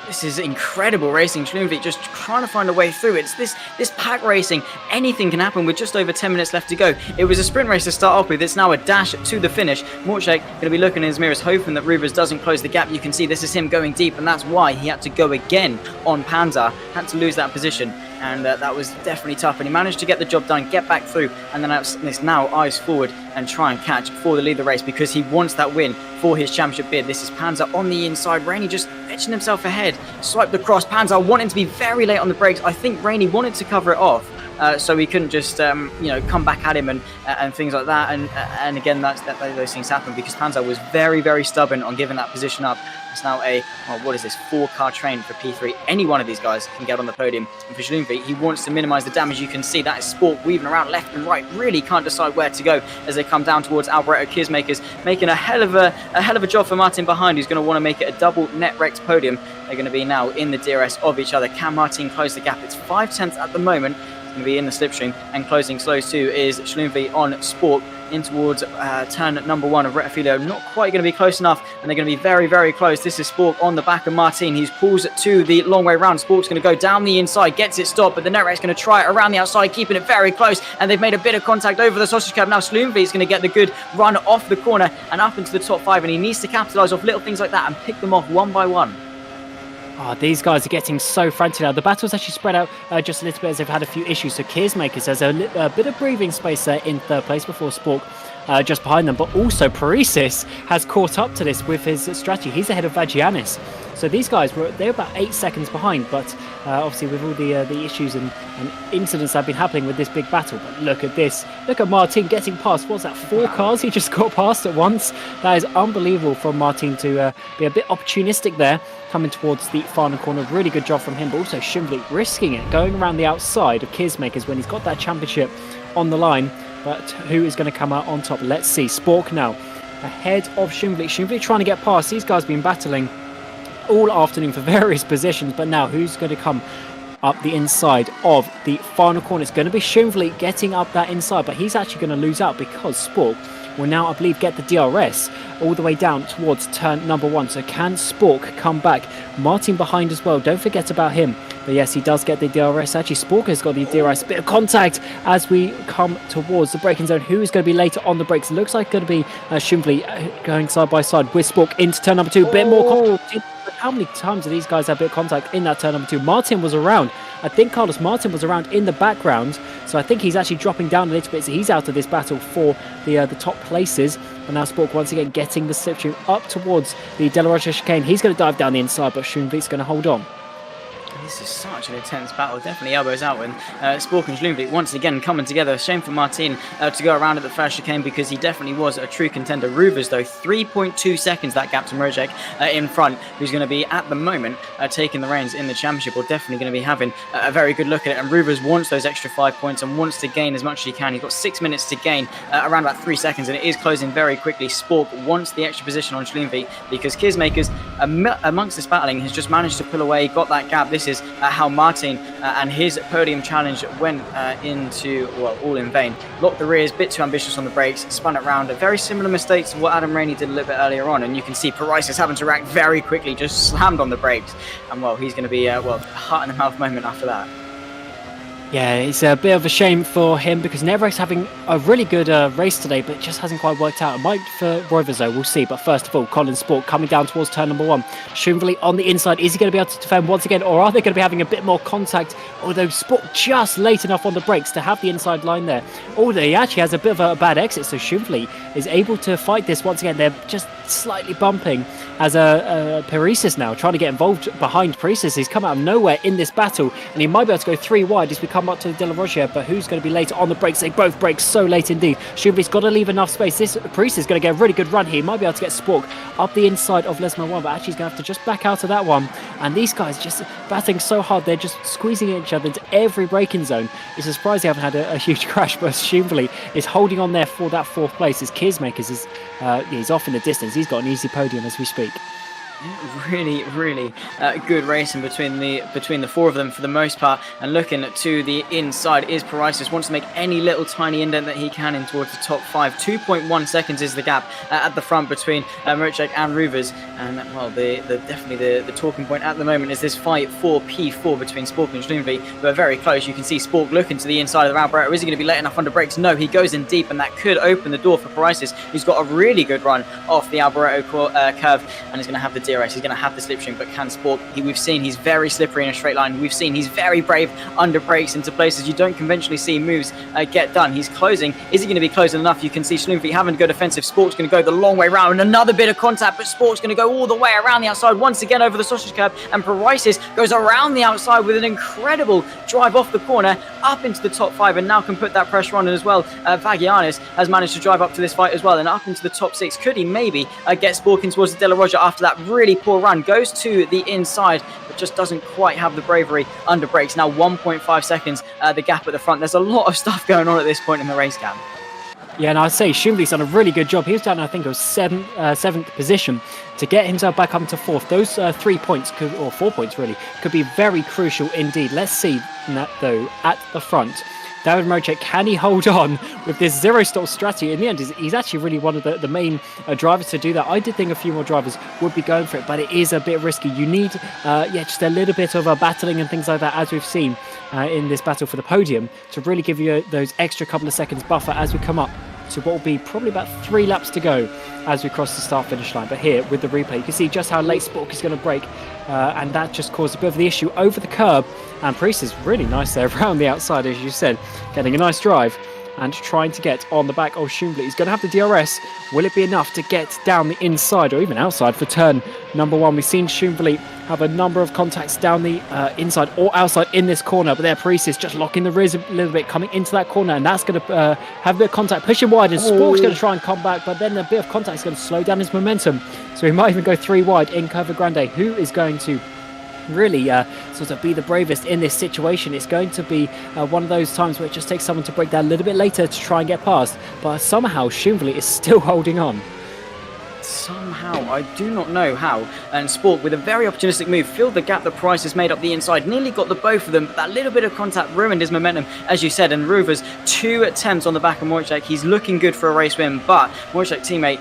This is incredible racing. Schloonvliet just trying to find a way through. It's this pack racing. Anything can happen with just over 10 minutes left to go. It was a sprint race to start off with. It's now a dash to the finish. Morczak going to be looking in his mirrors, hoping that Rubers doesn't close the gap. You can see this is him going deep, and that's why he had to go again on Panzer. Had to lose that position. And that was definitely tough, and he managed to get the job done, get back through, and then it's now eyes forward and try and catch for the lead of the race because he wants that win for his championship bid. This is Panzer on the inside. Rainey just etching himself ahead, swiped across. Panzer wanting to be very late on the brakes. I think Rainey wanted to cover it off, so he couldn't just come back at him and things like that. And again, those things happen because Panzer was very, very stubborn on giving that position up. It's now a, what is this, 4-car train for P3. Any one of these guys can get on the podium. And for Schloonvliet, he wants to minimise the damage. You can see that is Sport weaving around left and right. Really can't decide where to go as they come down towards Alboreto Kissmakers, making a hell of a job for Martin behind, who's going to want to make it a double net Rex podium. They're going to be now in the DRS of each other. Can Martin close the gap? It's 5/10 at the moment. It's going to be in the slipstream, and closing slows too is Schloonvliet on Sport in towards turn number 1 of Retafilio. Not quite going to be close enough, and they're going to be very, very close. This is Spork on the back of Martin. He pulls to the long way round. Spork's going to go down the inside, gets it stopped, but the Netwreck's going to try it around the outside, keeping it very close, and they've made a bit of contact over the sausage curb. Now Schloonvliet's going to get the good run off the corner and up into the top 5, and he needs to capitalise off little things like that and pick them off one by one. Oh, these guys are getting so frantic now. The battle's actually spread out just a little bit as they've had a few issues. So Kissmakers has a bit of breathing space there in third place before Spork just behind them. But also Paresis has caught up to this with his strategy. He's ahead of Vagianis. So these guys they're about 8 seconds behind. But obviously with all the issues and incidents that have been happening with this big battle. But look at this. Look at Martin getting past, what's that, 4 cars he just got past at once. That is unbelievable from Martin to be a bit opportunistic there. Coming towards the final corner, really good job from him, but also Schloonvliet risking it, going around the outside of Kissmakers when he's got that championship on the line. But who is going to come out on top? Let's see. Spork now ahead of Schloonvliet. Schloonvliet trying to get past. These guys have been battling all afternoon for various positions, but now who's going to come up the inside of the final corner? It's going to be Schloonvliet getting up that inside, but he's actually going to lose out because Spork will now, I believe, get the DRS all the way down towards turn number 1. So can Spork come back? Martin behind as well. Don't forget about him. But yes, he does get the DRS. Actually, Spork has got the DRS. A bit of contact as we come towards the braking zone. Who is going to be later on the brakes? It looks like it's going to be Schloonvliet going side by side with Spork into turn number 2. Bit more contact. How many times do these guys have a bit of contact in that turn number 2? Martin was around. I think Carlos Martin was around in the background. So I think he's actually dropping down a little bit. So he's out of this battle for the top places. And now Spork once again getting the slipstream up towards the De La Rocha chicane. He's going to dive down the inside, but Schloonvliet's going to hold on. This is such an intense battle, definitely elbows out when Spork and Schloonvliet once again coming together. Shame for Martin to go around at the first chicane because he definitely was a true contender. Ruvers though, 3.2 seconds that gap to Morczak in front, who's going to be at the moment taking the reins in the championship, or definitely going to be having a very good look at it. And Ruvers wants those extra 5 points and wants to gain as much as he can. He's got 6 minutes to gain, around about 3 seconds, and it is closing very quickly. Spork wants the extra position on Schloonvliet because Kissmakers amongst this battling has just managed to pull away, got that gap. This is how Martin and his podium challenge went into, well, all in vain. Locked the rears, bit too ambitious on the brakes, spun it round. Very similar mistakes to what Adam Rainey did a little bit earlier on, and you can see Paresis having to react very quickly, just slammed on the brakes, and well, he's going to be heart in the mouth moment after that. Yeah, it's a bit of a shame for him because Nevrek's having a really good race today, but it just hasn't quite worked out. It might for Rovers though, we'll see. But first of all, Colin Spork coming down towards turn number 1. Schloonvliet on the inside. Is he going to be able to defend once again, or are they going to be having a bit more contact? Although Spork just late enough on the brakes to have the inside line there. Although he actually has a bit of a bad exit, so Schloonvliet is able to fight this once again. They're just slightly bumping as Paresis now trying to get involved behind Paresis. He's come out of nowhere in this battle, and he might be able to go 3 wide as we come up to the De La Rocha, but who's going to be later on the brakes? They both brake so late indeed. Schloonvliet's got to leave enough space. This Paresis is going to get a really good run here. He might be able to get Spork up the inside of Lesmo 1, but actually he's going to have to just back out of that one. And these guys just battling so hard, they're just squeezing each other into every braking zone. It's a surprise they haven't had a huge crash, but Schloonvliet is holding on there for that 4th place as Kissmakers is he's off in the distance. He's got an easy podium as we speak. Really good racing between the four of them for the most part. And looking to the inside is Parisis. Wants to make any little tiny indent that he can in towards the top 5. 2.1 seconds is the gap at the front between Mircek and Ruvers. And well, definitely the talking point at the moment is this fight for P4 between Spork and Schlumvliet. We're very close. You can see Spork looking to the inside of the Albretto. Is he going to be letting off under brakes? No, he goes in deep, and that could open the door for Parisis, who's got a really good run off the Albretto curve, and is going to have the DRS. He's going to have the slipstream, but can Spork? We've seen he's very slippery in a straight line. We've seen he's very brave under brakes into places you don't conventionally see moves get done. He's closing. Is he going to be closing enough? You can see Schlumvliet having to go defensive. Spork's going to go the long way around, and another bit of contact, but Spork's going to go all the way around the outside once again over the sausage curb, and Parisis goes around the outside with an incredible drive off the corner up into the top 5, and now can put that pressure on as well. Vagianis has managed to drive up to this fight as well and up into the top 6. Could he maybe get Spork in towards the De La Roja after that really poor run? Goes to the inside, but just doesn't quite have the bravery under brakes. Now 1.5 seconds the gap at the front. There's a lot of stuff going on at this point in the race, Cam. Yeah, and I'd say Schlumvliet's done a really good job. He was down, I think it was seventh position to get himself back up to 4th. Those 3 points, or 4 points really, could be very crucial indeed. Let's see that though at the front. David Mircek, can he hold on with this zero-stop strategy? In the end, he's actually really one of the main drivers to do that. I did think a few more drivers would be going for it, but it is a bit risky. You need just a little bit of battling and things like that, as we've seen in this battle for the podium, to really give you those extra couple of seconds buffer as we come up to what will be probably about 3 laps to go as we cross the start-finish line. But here, with the replay, you can see just how late Spork is going to brake, and that just caused a bit of the issue over the curb. And Priest is really nice there around the outside, as you said, getting a nice drive and trying to get on the back of Schlumvliet. He's going to have the DRS. Will it be enough to get down the inside or even outside for turn number 1? We've seen Schlumvliet have a number of contacts down the inside or outside in this corner, but there Priest is just locking the rears a little bit, coming into that corner, and that's going to have a bit of contact, pushing wide, and Spork's going to try and come back, but then a bit of contact is going to slow down his momentum, so he might even go 3 wide in Curva Grande. Who is going to really sort of be the bravest in this situation? It's going to be one of those times where it just takes someone to break down a little bit later to try and get past, but somehow Schlumvliet is still holding on. Somehow, I do not know how, and Spork with a very opportunistic move filled the gap that Price has made up the inside, nearly got the both of them, but that little bit of contact ruined his momentum, as you said. And Ruvers 2 attempts on the back of Mircek. He's looking good for a race win, but Mircek teammate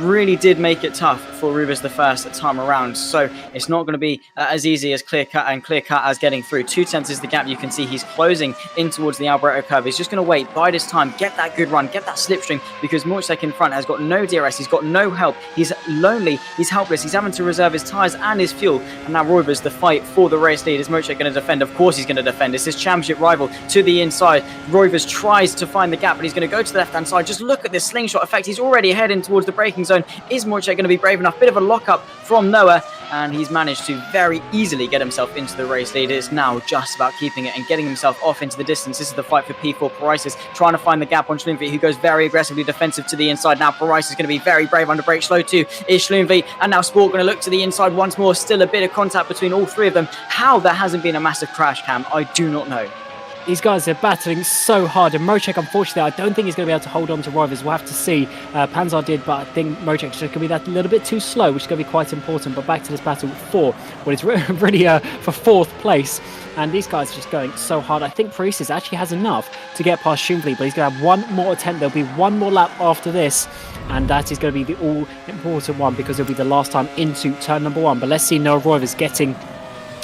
really did make it tough for Ruvers the first time around, so it's not going to be as easy as clear cut as getting through. 2 tenths is the gap. You can see he's closing in towards the Albretto curve. He's just going to wait, bide his time, get that good run, get that slipstream, because Mircek in front has got no DRS, he's got no help, he's lonely, he's helpless, he's having to reserve his tyres and his fuel. And now Roivers, the fight for the race lead. Is Mircek going to defend? Of course he's going to defend. It's his championship rival to the inside. Roivers tries to find the gap, but he's going to go to the left hand side. Just look at this slingshot effect. He's already heading towards the braking zone. Is Mircek going to be brave enough? Bit of a lock-up from Noah, and he's managed to very easily get himself into the race lead. It's now just about keeping it and getting himself off into the distance. This is the fight for P4. Parisis trying to find the gap on Schlumvliet, who goes very aggressively defensive to the inside. Now Parisis is going to be very brave under brake. Slow too is Schlumvliet, and now Sport going to look to the inside once more. Still a bit of contact between all 3 of them. How there hasn't been a massive crash, Cam, I do not know. These guys are battling so hard, and Mircek, unfortunately, I don't think he's going to be able to hold on to Roivers. We'll have to see. Panzar did, but I think Mircek's just going to be that little bit too slow, which is going to be quite important. But back to this battle for what is really for 4th place, and these guys are just going so hard. I think Parisis actually has enough to get past Schlumvliet, but he's going to have one more attempt. There'll be one more lap after this, and that is going to be the all-important one, because it'll be the last time into turn number 1. But let's see Noah Roivers getting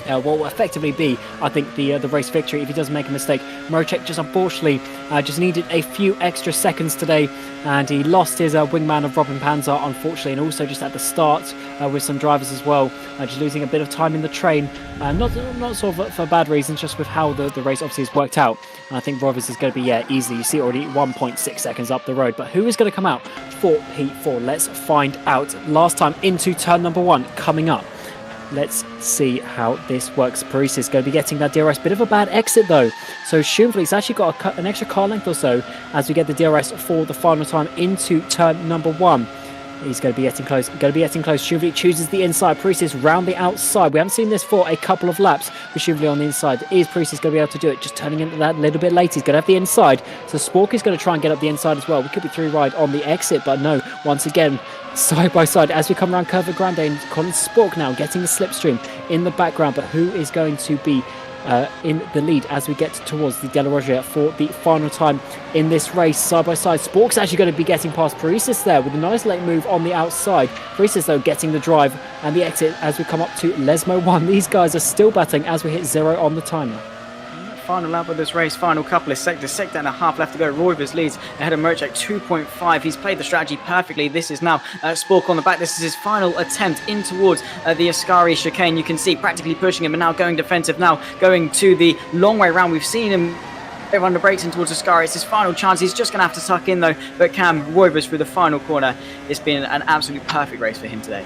what will effectively be, I think, the race victory if he doesn't make a mistake. Mircek just unfortunately just needed a few extra seconds today, and he lost his wingman of Robin Panzer, unfortunately, and also just at the start with some drivers as well, just losing a bit of time in the train, not sort of for bad reasons, just with how the race obviously has worked out. And I think Roivers is going to be, easily, you see already 1.6 seconds up the road. But who is going to come out for P4? Let's find out. Last time into turn number 1 coming up. Let's see how this works. Parisis is going to be getting that DRS. Bit of a bad exit though. So Schlumvliet's actually got an extra car length or so as we get the DRS for the final time into turn number 1. He's going to be getting close. Shuvli chooses the inside. Priestess round the outside. We haven't seen this for a couple of laps with Shuvli on the inside. Is Priestess going to be able to do it? Just turning into that a little bit late. He's going to have the inside. So Spork is going to try and get up the inside as well. We could be through ride on the exit, but no. Once again, side by side as we come around Curva Grande, and Colin Spork now getting the slipstream in the background. But who is going to be in the lead as we get towards the Della Roggia for the final time in this race? Side by side, Spork's actually going to be getting past Paresis there with a nice late move on the outside. Paresis though getting the drive and the exit as we come up to Lesmo 1. These guys are still battling as we hit 0 on the timer. Final lap of this race, final couple of sectors, sector and a half left to go. Roivers leads ahead of Merchek 2.5. He's played the strategy perfectly. This is now Spork on the back. This is his final attempt in towards the Ascari chicane. You can see practically pushing him and now going defensive, now going to the long way round. We've seen him run the brakes in towards Ascari. It's his final chance. He's just going to have to tuck in though, but Cam Roivers through the final corner. It's been an absolutely perfect race for him today.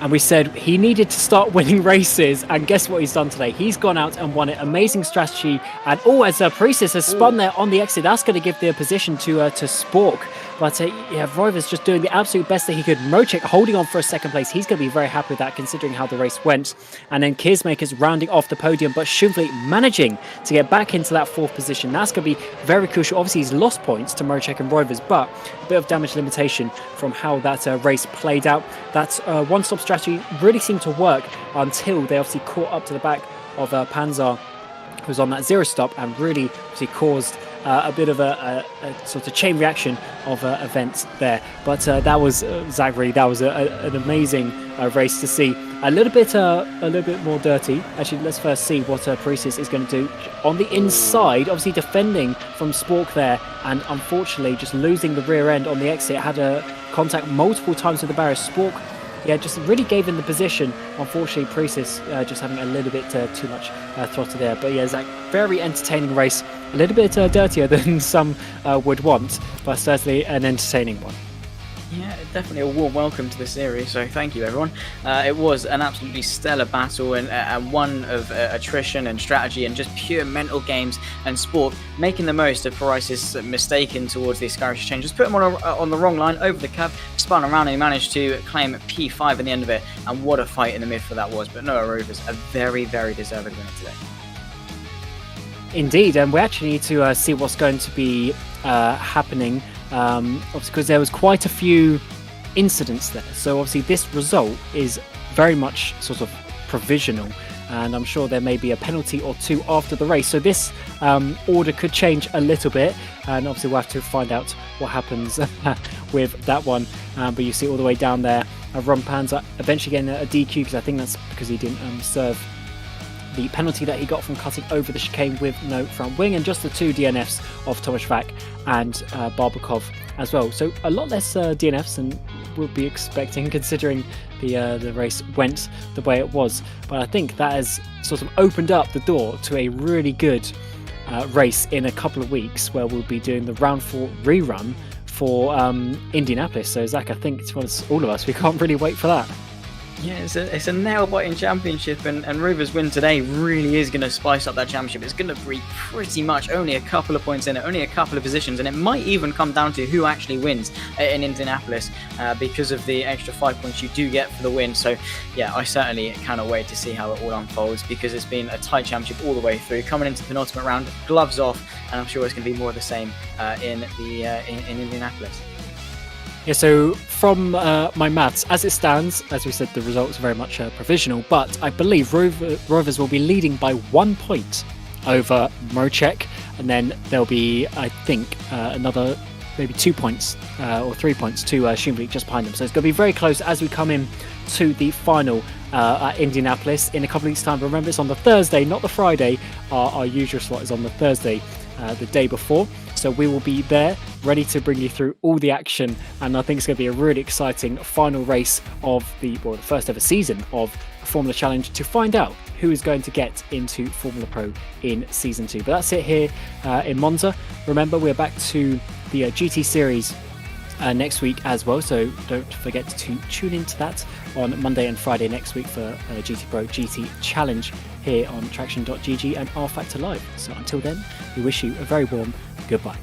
And we said he needed to start winning races, and guess what he's done today? He's gone out and won it. Amazing strategy, and as Priestess has spun there on the exit, that's going to give the position to Spork. But yeah, Roivers just doing the absolute best that he could. Mochek holding on for a second place. He's going to be very happy with that considering how the race went. And then Kiersmakers rounding off the podium, but Shuvli managing to get back into that 4th position. That's going to be very crucial. Obviously, he's lost points to Mochek and Roivers, but a bit of damage limitation from how that race played out. That one-stop strategy really seemed to work until they obviously caught up to the back of Panzer, who was on that 0 stop, and really obviously caused a bit of a sort of chain reaction of events there. But that was Zachary. That was an amazing race to see. A little bit more dirty. Actually, let's first see what Paresis is going to do on the inside. Obviously defending from Spork there, and unfortunately just losing the rear end on the exit. Had a contact multiple times with the barrier. Spork, yeah, just really gave him the position. Unfortunately, Paresis just having a little bit too much throttle there. But yeah, Zach, very entertaining race. A little bit dirtier than some would want, but certainly an entertaining one. Yeah, definitely a warm welcome to the series, so thank you everyone. It was an absolutely stellar battle, and one of attrition and strategy and just pure mental games and sport, making the most of Paresis' mistake in towards the Ascari change. Just put him on the wrong line, over the curb, spun around, and he managed to claim P5 at the end of it, and what a fight in the midfield that was. But Noah Rovers, a very, very deserved winner today. Indeed, and we actually need to see what's going to be happening, obviously because there was quite a few incidents there. So obviously this result is very much sort of provisional, and I'm sure there may be a penalty or two after the race. So this order could change a little bit, and obviously we'll have to find out what happens with that one. But you see all the way down there, Ron Panzer eventually getting a DQ, because I think that's because he didn't serve the penalty that he got from cutting over the chicane with no front wing, and just the 2 DNFs of Tomasz Vak and Barbakov as well. So a lot less DNFs than we'll be expecting, considering the race went the way it was. But I think that has sort of opened up the door to a really good race in a couple of weeks, where we'll be doing the round 4 rerun for Indianapolis. So Zach, I think to all of us, we can't really wait for that. Yeah, it's a nail-biting championship, and Rovers' win today really is going to spice up that championship. It's going to be pretty much only a couple of points in it, only a couple of positions, and it might even come down to who actually wins in Indianapolis because of the extra 5 points you do get for the win. So yeah, I certainly cannot wait to see how it all unfolds, because it's been a tight championship all the way through. Coming into the penultimate round, gloves off, and I'm sure it's going to be more of the same in Indianapolis. Yeah, so from my maths, as it stands, as we said, the results are very much provisional, but I believe Rovers will be leading by 1 point over Mochek, and then there'll be, I think, another maybe 2 points or 3 points to Schumblick just behind them. So it's going to be very close as we come in to the final at Indianapolis in a couple of weeks' time. But remember, it's on the Thursday, not the Friday. Our usual slot is on the Thursday, the day before. So we will be there, ready to bring you through all the action, and I think it's going to be a really exciting final race of the first ever season of Formula Challenge, to find out who is going to get into Formula Pro in Season 2. But that's it here in Monza. Remember, we're back to the GT Series next week as well, so don't forget to tune into that on Monday and Friday next week for GT Pro GT Challenge here on TraxionGG and rFactor Live. So until then, we wish you a very warm goodbye.